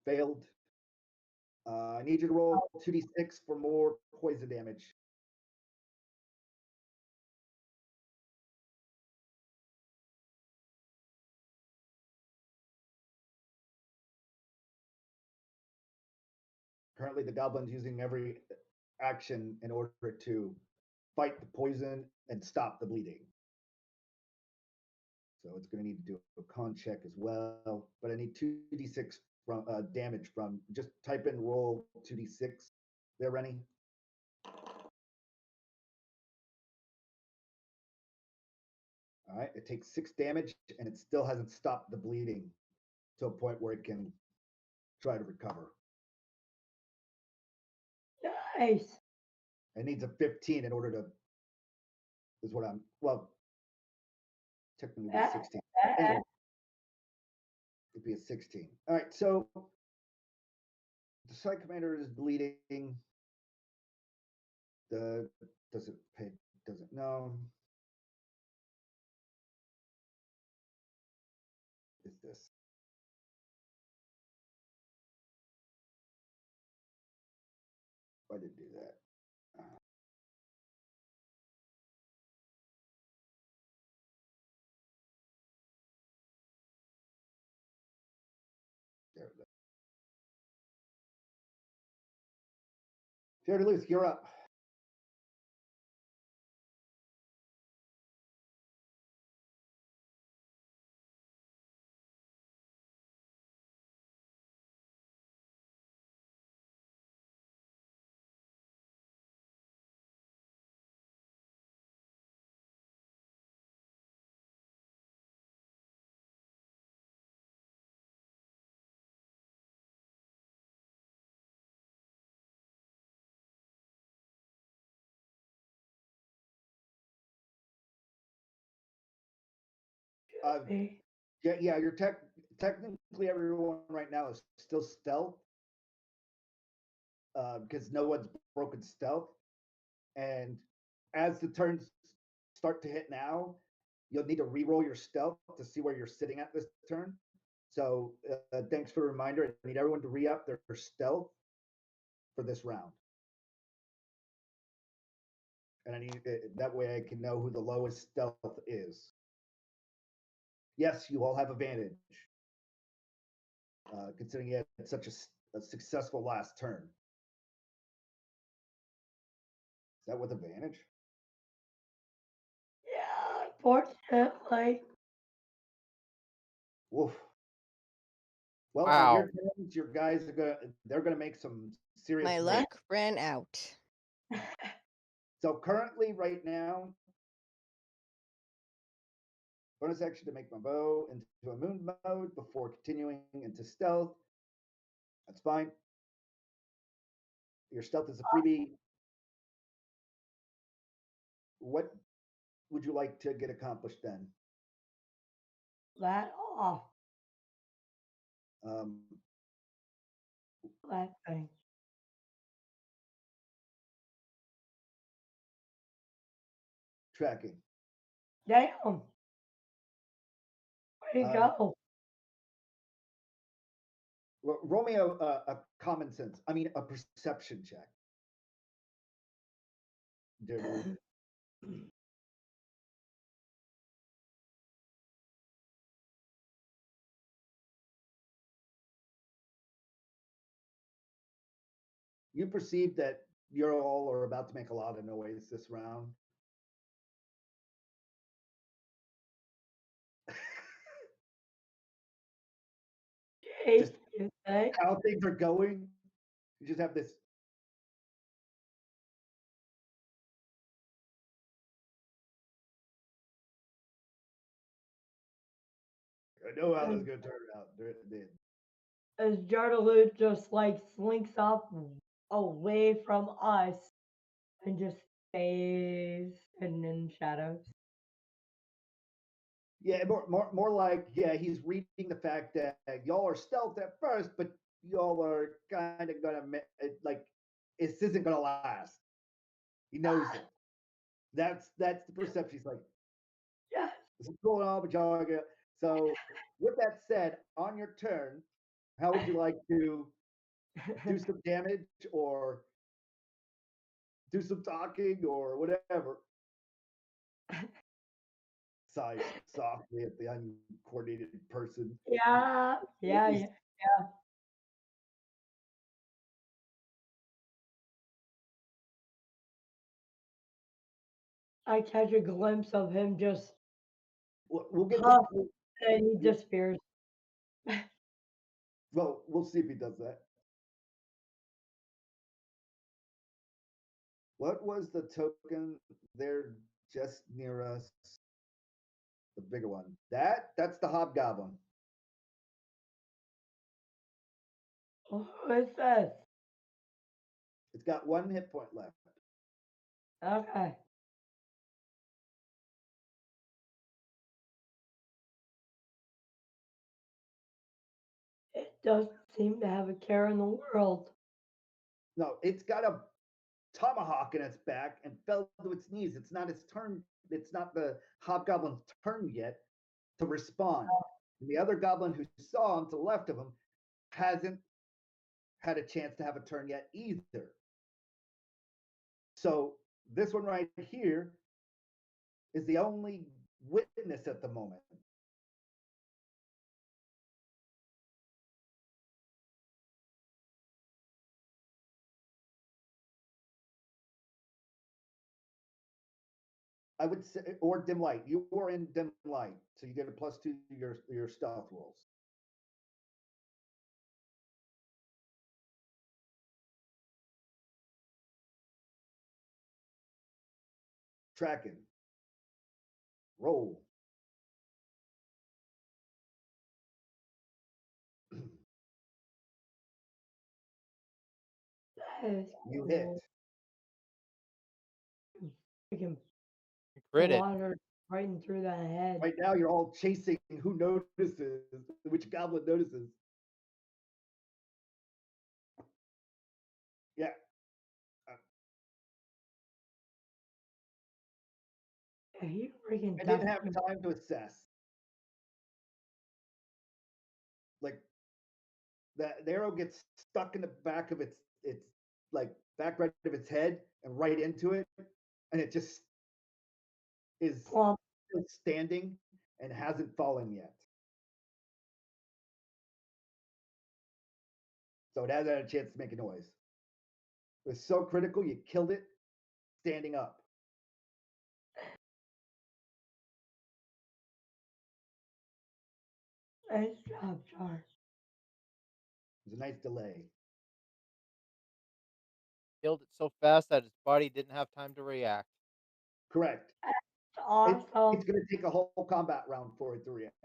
Failed. I need you to roll 2d6 for more poison damage. Currently, the goblin's using every action in order to fight the poison and stop the bleeding. So it's going to need to do a con check as well. But I need 2d6 from damage from, just type in roll 2d6 there, Rennie. All right, it takes 6 damage and it still hasn't stopped the bleeding to a point where it can try to recover. Nice. It needs a 15 in order to, is what I'm, well, technically be 16. Anyway, it'd be a 16. All right, so the site commander is bleeding. The doesn't pay, doesn't know. Is this? Why did it do that? There we go. Jared Luce, you're up. Yeah, you're technically everyone right now is still stealth because no one's broken stealth. And as the turns start to hit now, you'll need to re-roll your stealth to see where you're sitting at this turn. So thanks for the reminder. I need everyone to re-up their stealth for this round. And I need that way I can know who the lowest stealth is. Yes, you all have advantage, considering you had such a successful last turn. Is that with advantage? Yeah, unfortunately. Woof. Well, on Wow. your turns, your guys are they're gonna make some serious My noise. luck ran out. So currently, right now, Bonus action to make my bow into a moon mode before continuing into stealth. That's fine. Your stealth is a freebie. What would you like to get accomplished then? That off. Um, That thing. tracking. Damn. Where'd he Uh, go? roll me a common sense. I mean, a perception check. Dear Lord. You perceive that you all are about to make a lot of noise this round. Jake, Just you say? how things are going. You just have this. I know how this is going to turn out. As Jardalut just like slinks up away from us and just stays hidden in shadows. Yeah, more like, yeah, he's reading the fact that y'all are stealth at first, but y'all are kind of gonna like this isn't gonna last. He knows it. That's the perception. He's like, Yes. this is going on, but y'all are gonna. So, with that said, on your turn, how would you like to do some damage or do some talking or whatever? Sighs softly at the uncoordinated person. Yeah, yeah, yeah. I catch a glimpse of him just We'll get to. huff and he disappears. Well, we'll see if he does that. What was the token? They're just near us. The bigger one. That's the hobgoblin. Who is this? It's got 1 hit point left. Okay. It doesn't seem to have a care in the world. No, it's got a tomahawk in its back and fell to its knees. It's not its turn. It's not the hobgoblin's turn yet to respond. And the other goblin who saw him to the left of him hasn't had a chance to have a turn yet either. So this one right here is the only witness at the moment. I would say, or dim light. You are in dim light, so you get a +2 to your stealth rolls. Tracking. Roll. That is You cool. hit. Freaking Critted. water right in through the head. Right now, you're all chasing who notices, which goblin notices. Yeah. Yeah, he freaking I didn't have definitely. time to assess. Like the arrow gets stuck in the back of its like back right of its head and right into it, and it just is Plump. still standing and hasn't fallen yet. So it hasn't had a chance to make a noise. It was so critical, you killed it standing up. Nice job, Jar. It was a nice delay. Killed it so fast that its body didn't have time to react. Correct. awesome. It's going to take a whole combat round for it to react.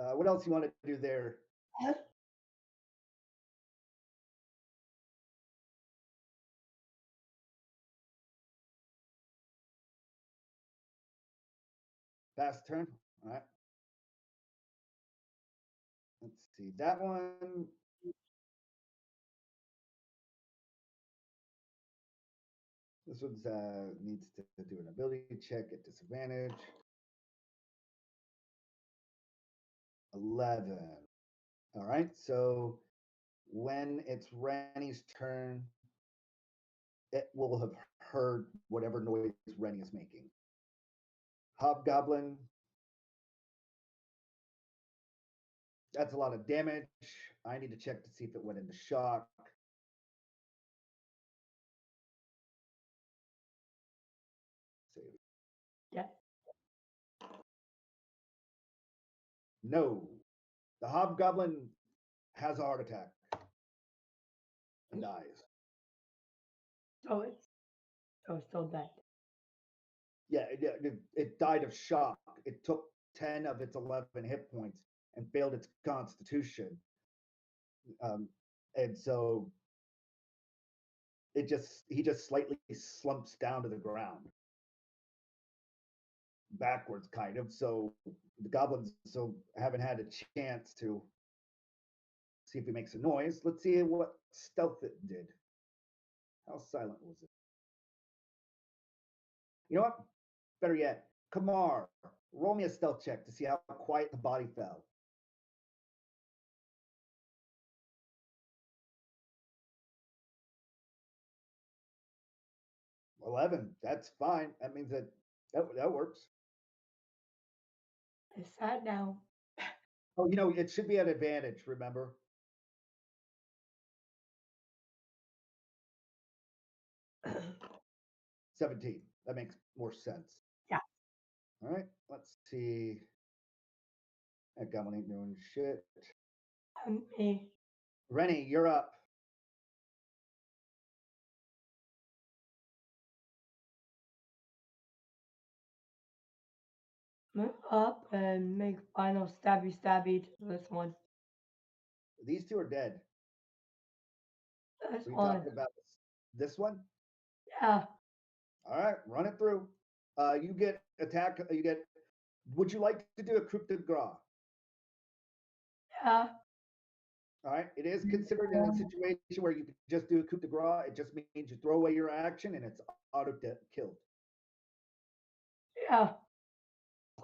I love What else you want to do there? it. Fast turn. All right. Let's see. That one. This one's needs to do an ability check at disadvantage. 11. All right. So when it's Rennie's turn, it will have heard whatever noise Rennie is making. Hobgoblin. That's a lot of damage. I need to check to see if it went into shock. Save. Yeah. No. The hobgoblin has a heart attack and dies. So it's still dead. Yeah, it died of shock. It took 10 of its 11 hit points and failed its constitution. And so he just slightly slumps down to the ground. Backwards, kind of. So the goblins haven't had a chance to see if he makes a noise. Let's see what stealth it did. How silent was it? You know what? Better yet, Kamar, roll me a stealth check to see how quiet the body fell. 11. That's fine. That means that works. I sat down. Oh, it should be at advantage, remember? Yeah. 17. That makes more sense. All right, let's see. That goblin ain't doing shit. Me. Rennie, you're up. Move up and make final stabby to this one. These two are dead. This Are you one. talking about this one? Yeah. All right, run it through. You get attack. You get. Would you like to do a coup de grace? Yeah. All right, it is considered in a situation where you can just do a coup de grace. It just means you throw away your action and it's auto killed. Yeah.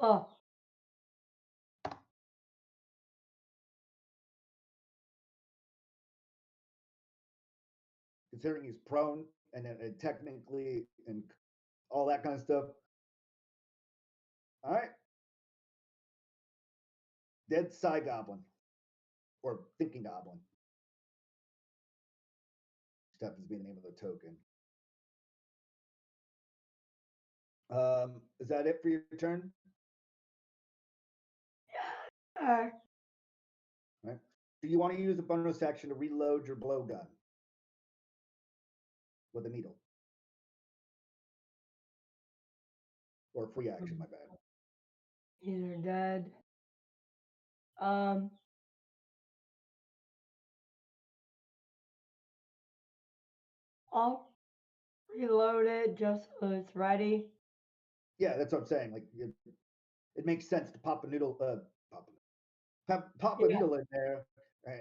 Oh. Considering he's prone and technically and all that kind of stuff. All right. Dead Psy Goblin or Thinking Goblin. Step is being the name of the token. Is that it for your turn? Yeah. Right. Do you want to use a bonus action to reload your blowgun with a needle? Or a free action, my bad. These are dead. I'll reload it just so it's ready. Yeah, that's what I'm saying. Like it makes sense to pop a needle, pop a Yeah. needle in there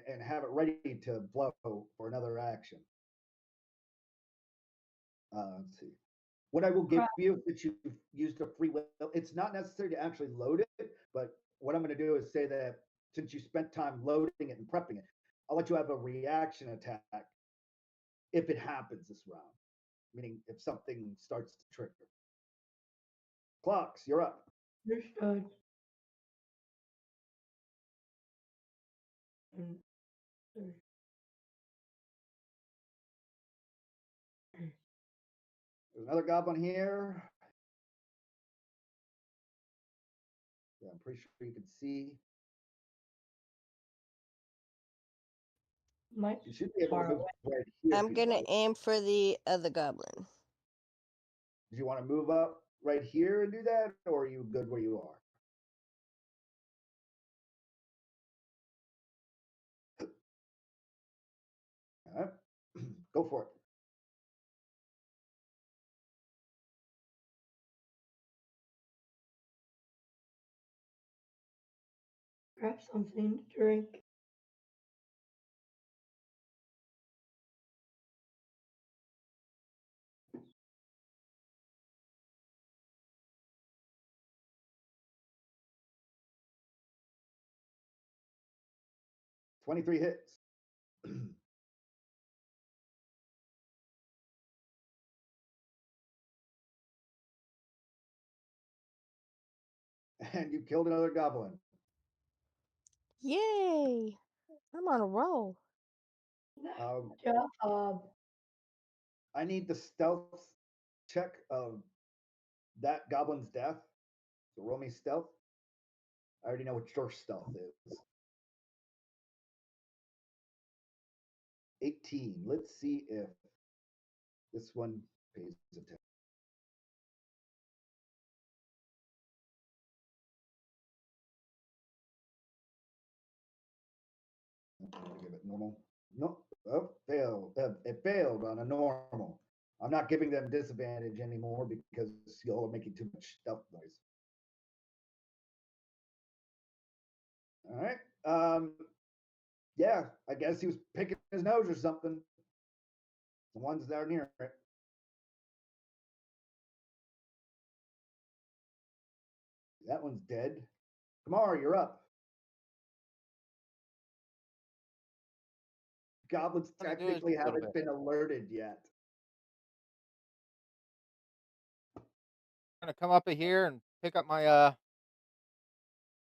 and have it ready to blow for another action. Let's see. What I will give you, since you've used a free will, it's not necessary to actually load it, but what I'm going to do is say that since you spent time loading it and prepping it, I'll let you have a reaction attack if it happens this round, meaning if something starts to trigger. Clocks, you're up. Understood. And There's another goblin here. Yeah, I'm pretty sure you can see. Might You be should be able far to move away. right here I'm if you'd gonna like. aim for the other goblin. Do you want to move up right here and do that, or are you good where you are? All right. Go for it. Grab something to drink. $23 hits. And you killed another goblin. Yay! I'm on a roll. Um, Nice job. I need the stealth check of that goblin's death. So roll me stealth. I already know what your stealth is. 18. Let's see if this one pays attention. I'm gonna give it normal. No, oh, failed. It failed on a normal. I'm not giving them disadvantage anymore because y'all are making too much stealth noise. All right. Yeah, I guess he was picking his nose or something. The ones that are near it. That one's dead. Kamar, you're up. Goblins I'm gonna do is technically a little haven't bit. been alerted yet. I'm gonna come up here and pick up my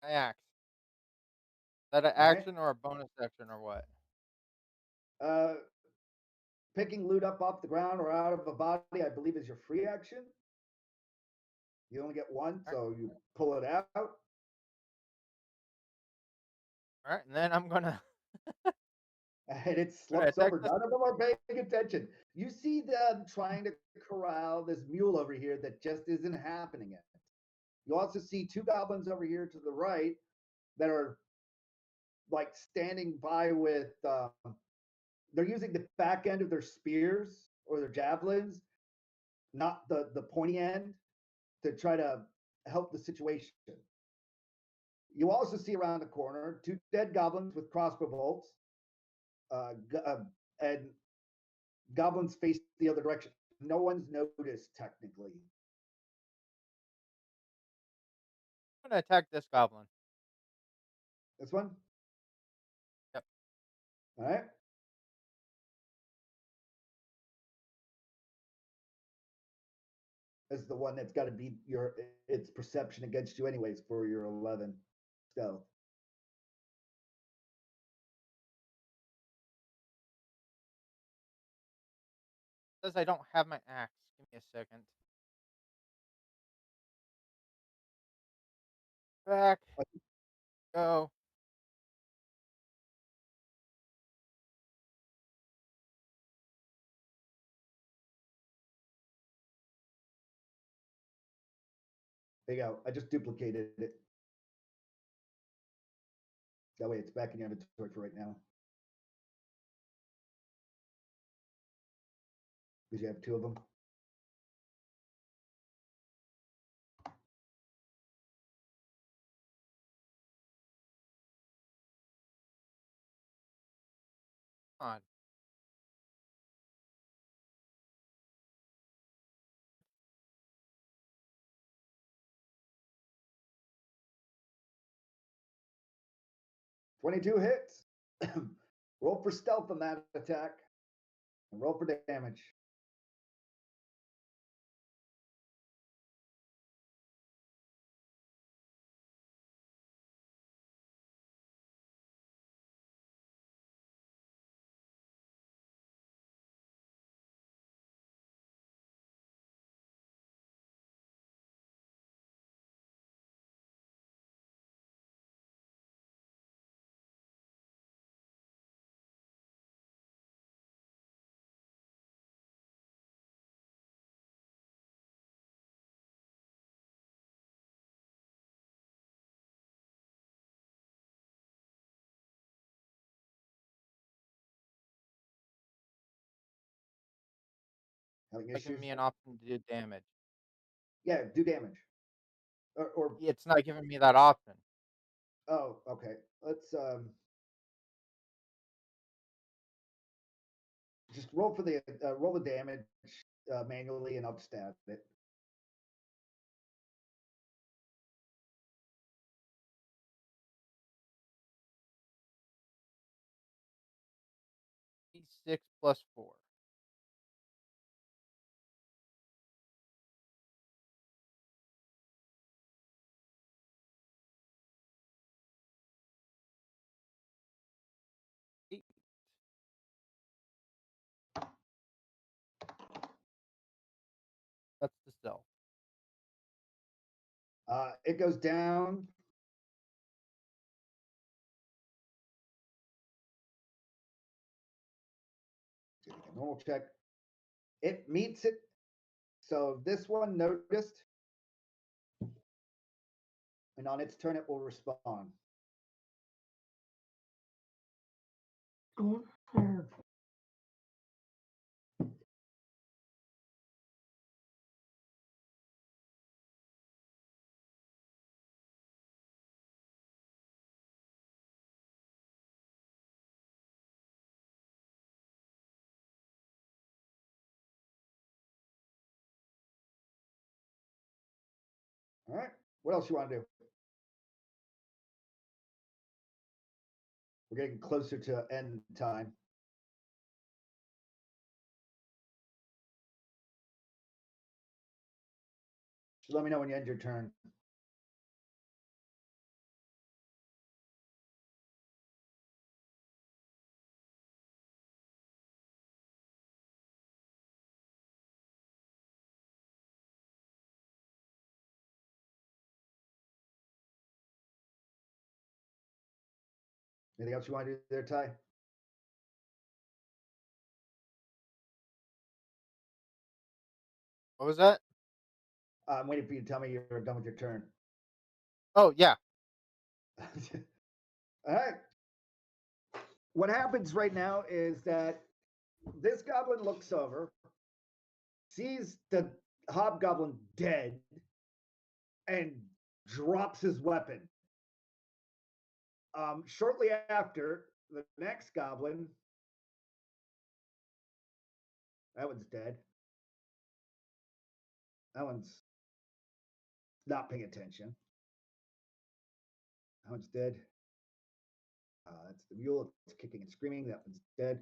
my axe. Is that an All right. action or a bonus action or what? Uh, Picking loot up off the ground or out of a body, I believe, is your free action. You only get one, All right, so you pull it out. all right, and then I'm gonna And it gonna slumps attack over. this. None of them are paying attention. You see them trying to corral this mule over here that just isn't happening yet. You also see two goblins over here to the right that are like standing by with. They're using the back end of their spears or their javelins, not the pointy end, to try to help the situation. You also see around the corner two dead goblins with crossbow bolts, and goblins face the other direction. No one's noticed technically. I'm gonna attack this goblin. This one, Yep. all right. This is the one that's got to beat your its perception against you anyways for your 11 stealth. Says I don't have my axe. Give me a second. Back. Go. There you go. I just duplicated it. That way it's back in your inventory for right now. Because you have two of them. Come on. 22 hits. Roll for stealth on that attack and roll for damage. Having Not giving issues? me an option to do damage. Yeah, do damage. Or It's not giving me that option. oh, okay. Let's just roll for the roll the damage manually, and I'll just add it. D6 plus 4. Eight. That's the stealth. It goes down. Getting a normal check. It meets it. So this one noticed, and on its turn, it will respond. Oh, sure. All right. What else you want to do? We're getting closer to end time. So let me know when you end your turn. Anything else you want to do there, Ty? What was that? I'm waiting for you to tell me you're done with your turn. Oh, yeah. All right. What happens right now is that this goblin looks over, sees the hobgoblin dead, and drops his weapon. Shortly after, the next goblin, that one's dead. That one's not paying attention. That one's dead. That's the mule. It's kicking and screaming. That one's dead.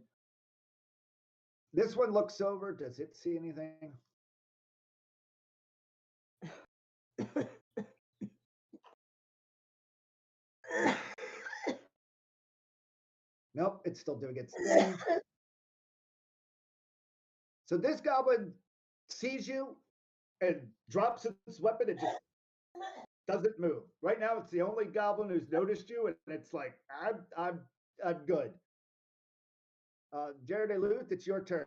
This one looks over. Does it see anything? Nope, it's still doing its thing. So this goblin sees you and drops its weapon and just doesn't move. Right now, it's the only goblin who's noticed you, and it's like, I'm good. Jared Luth, it's your turn.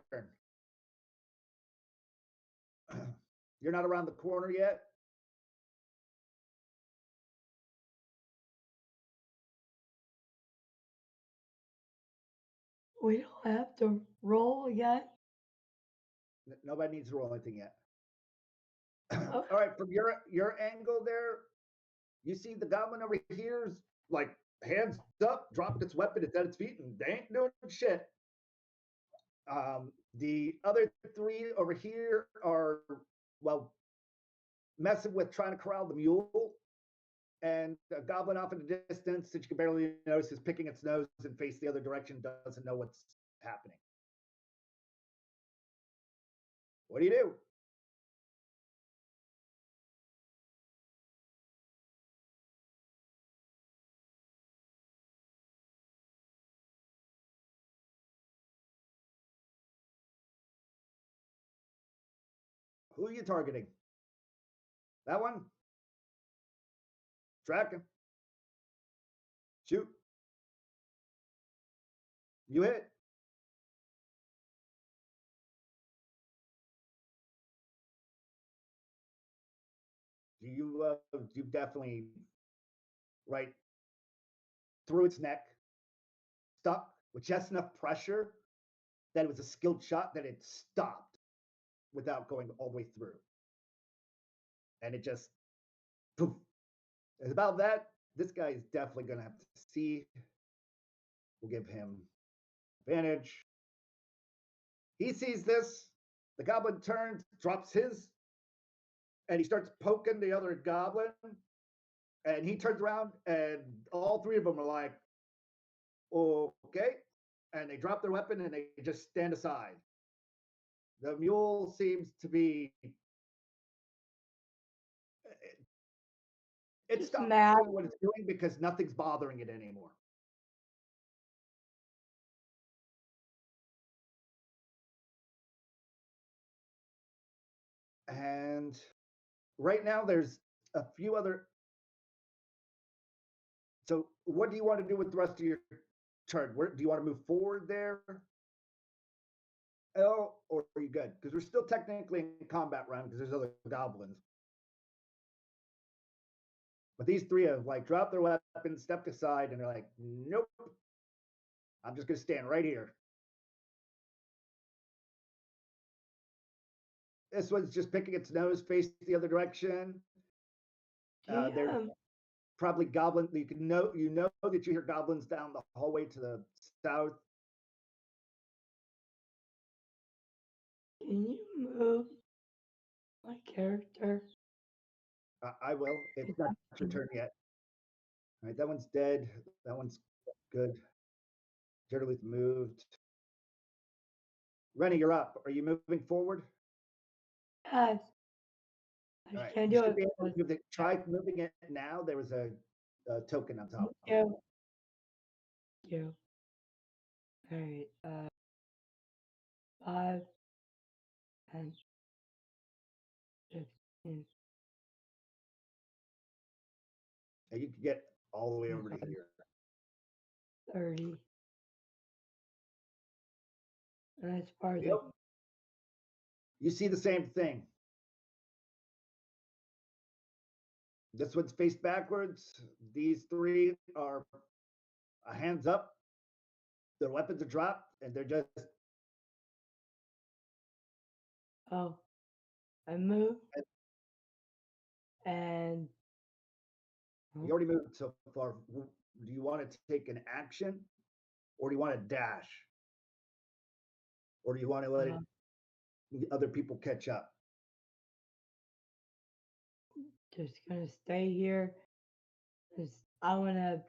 You're not around the corner yet. We don't have to roll yet. Nobody needs to roll anything yet. Okay. All right, from your angle there, you see the goblin over here's like hands up, dropped its weapon, it's at its feet, and they ain't doing shit. The other three over here are, well, messing with trying to corral the mule, and a goblin off in the distance that you can barely notice is picking its nose and face the other direction, doesn't know what's happening. What do you do? Who are you targeting? That one? Track him. Shoot. You hit. You definitely right through its neck, stuck with just enough pressure that it was a skilled shot that it stopped. without going all the way through. And it just, poof. It's about that. This guy is definitely going to have to see. We'll give him advantage. He sees this. The goblin turns, drops his, and he starts poking the other goblin. And he turns around, and all three of them are like, okay. And they drop their weapon and they just stand aside. The mule seems to be, it Just stopped mad. doing what it's doing because nothing's bothering it anymore. And right now there's a few other. So what do you want to do with the rest of your turn? Where do you want to move forward there? Oh, or are you good? Because we're still technically in combat round because there's other goblins. But these three have like dropped their weapons, stepped aside, and they're like, nope. I'm just gonna stand right here. This one's just picking its nose, face the other direction. There's GM, probably goblin. You know that you hear goblins down the hallway to the south. can you move my character? I will. It's not your turn yet. All right, that one's dead. That one's good. Jitterleaf moved. Rennie, you're up. Are you moving forward? Yes, I All just right. can't You do should it. be able to move it. Try moving it now. There was a token on top. Thank you. Thank you. All right. 5 and 16. And you can get all the way over to 25, here. 30. And as far as Yep. You see the same thing. This one's face backwards. These three are hands up. Their weapons are dropped, and they're just. oh, I move and You already moved so far. Do you want to take an action, or do you want to dash, or do you want to let uh, other people catch up? just gonna stay here. 'Cause I wanna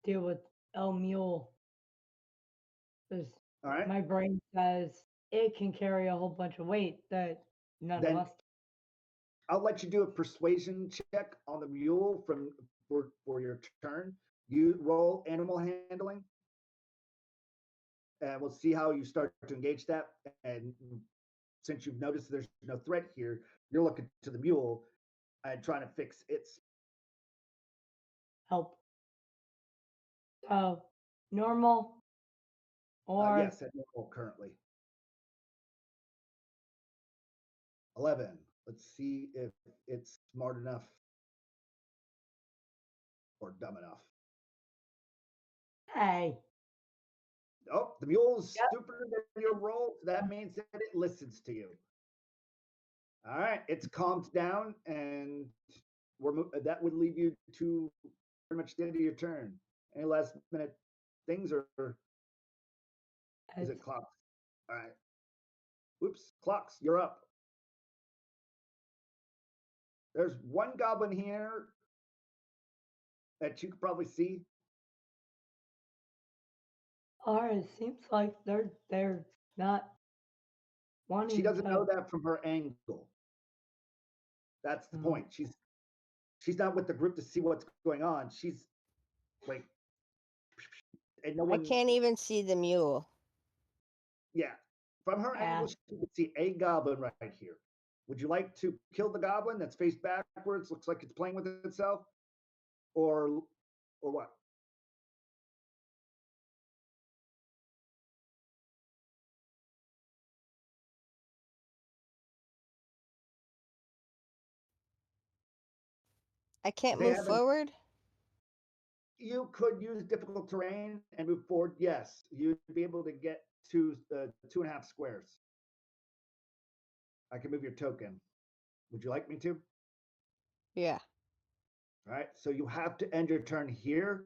deal with El Mule. 'Cause All right. my brain says it can carry a whole bunch of weight that none of Then us. I'll let you do a persuasion check on the mule for your turn. You roll animal handling, and we'll see how you start to engage that. And since you've noticed there's no threat here, you're looking to the mule and trying to fix its. Help. So normal or Yes, at normal currently. 11. Let's see if it's smart enough or dumb enough. hey. Oh, the mule's Yep. stupider than your roll. So that means that it listens to you. All right, it's calmed down, and that would leave you to pretty much the end of your turn. Any last minute things, or is it clocks? All right. Whoops, clocks, you're up. There's one goblin here that you could probably see. Or it seems like they're not She wanting doesn't to. know that from her angle. That's the point. She's not with the group to see what's going on. She's like, and no I one. can't even see the mule. Yeah, from her Yeah. angle, she could see a goblin right here. Would you like to kill the goblin that's face backwards? Looks like it's playing with itself, or what? I can't They move haven't. forward. You could use difficult terrain and move forward. Yes, you'd be able to get to the 2.5 squares. I can move your token. Would you like me to? Yeah. All right. So you have to end your turn here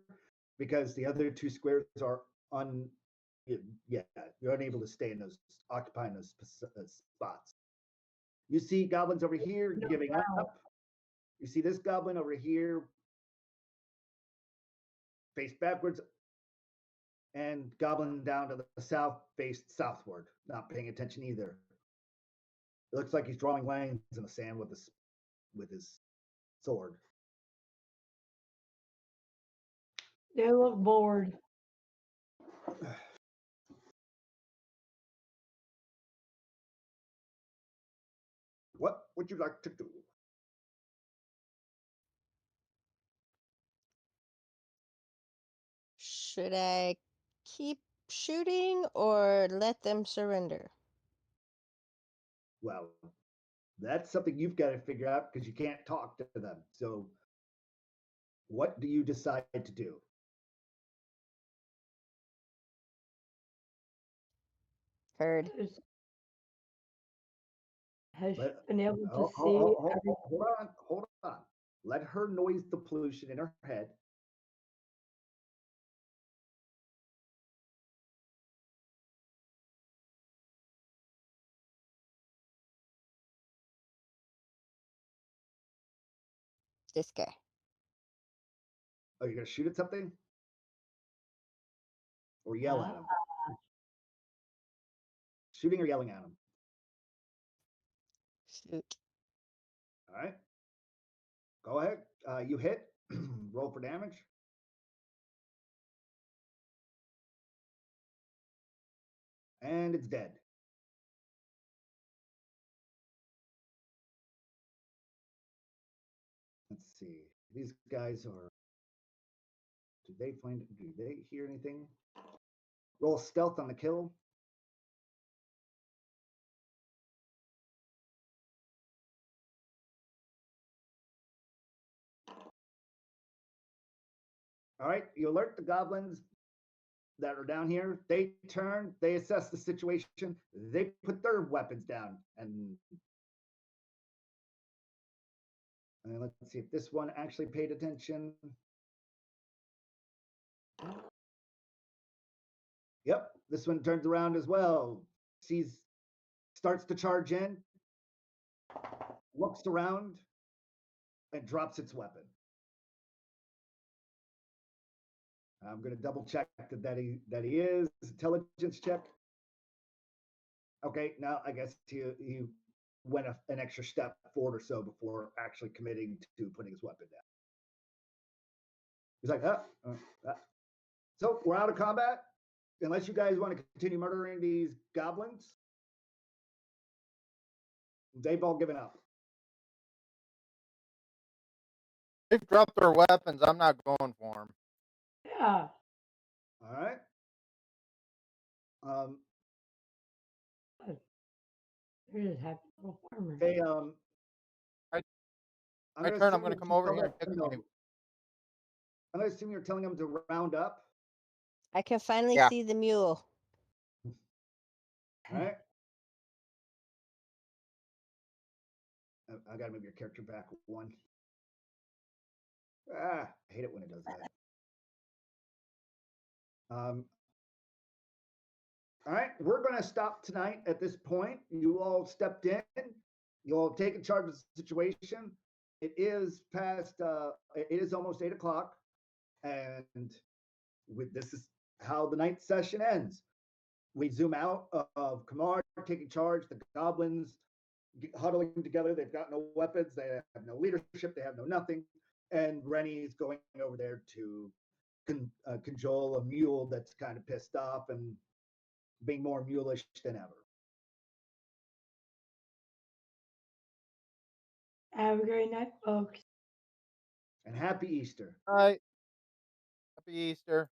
because the other two squares are un. Yeah, you're unable to stay in those, occupying those spots. You see goblins over here No, giving wow. up. You see this goblin over here face backwards, and goblin down to the south faced southward, not paying attention either. It looks like he's drawing lines in the sand with his sword. They look bored. What would you like to do? Should I keep shooting or let them surrender? Well, that's something you've got to figure out because you can't talk to them. So, what do you decide to do? Heard. Has she Let, been able to hold, see every? hold on. Let her noise the pollution in her head. This guy. Oh, you're gonna shoot at something or yell at him? Shooting or yelling at him? Shoot. All right. Go ahead. You hit. Roll for damage. And it's dead. Let's see. These guys are. Did they find? Do they hear anything? Roll stealth on the kill. All right. You alert the goblins that are down here. They turn. They assess the situation. They put their weapons down. And let's see if this one actually paid attention. Yep, this one turns around as well. Sees, starts to charge in, looks around, and drops its weapon. I'm going to double check that he is intelligence check. Okay, now I guess he went an extra step forward or so before actually committing to putting his weapon down. He's like, So we're out of combat. Unless you guys want to continue murdering these goblins, they've all given up. They've dropped their weapons. I'm not going for them. Yeah. All right. They're just happy little farmers. Hey, My turn. I'm going to come over here and pick on him. I'm going to assume you're telling them to round up. I can finally Yeah. see the mule. All right. I got to move your character back one. I hate it when it does that. All right, we're going to stop tonight at this point. You all stepped in. You all taken charge of the situation. It is past. It is almost 8 o'clock, and this is how the night session ends. We zoom out of Kamar taking charge. The goblins huddling together. They've got no weapons. They have no leadership. They have no nothing. And Rennie's going over there to cajole a mule that's kind of pissed off and being more mulish than ever. Have a great night, folks. And happy Easter. All right. Happy Easter.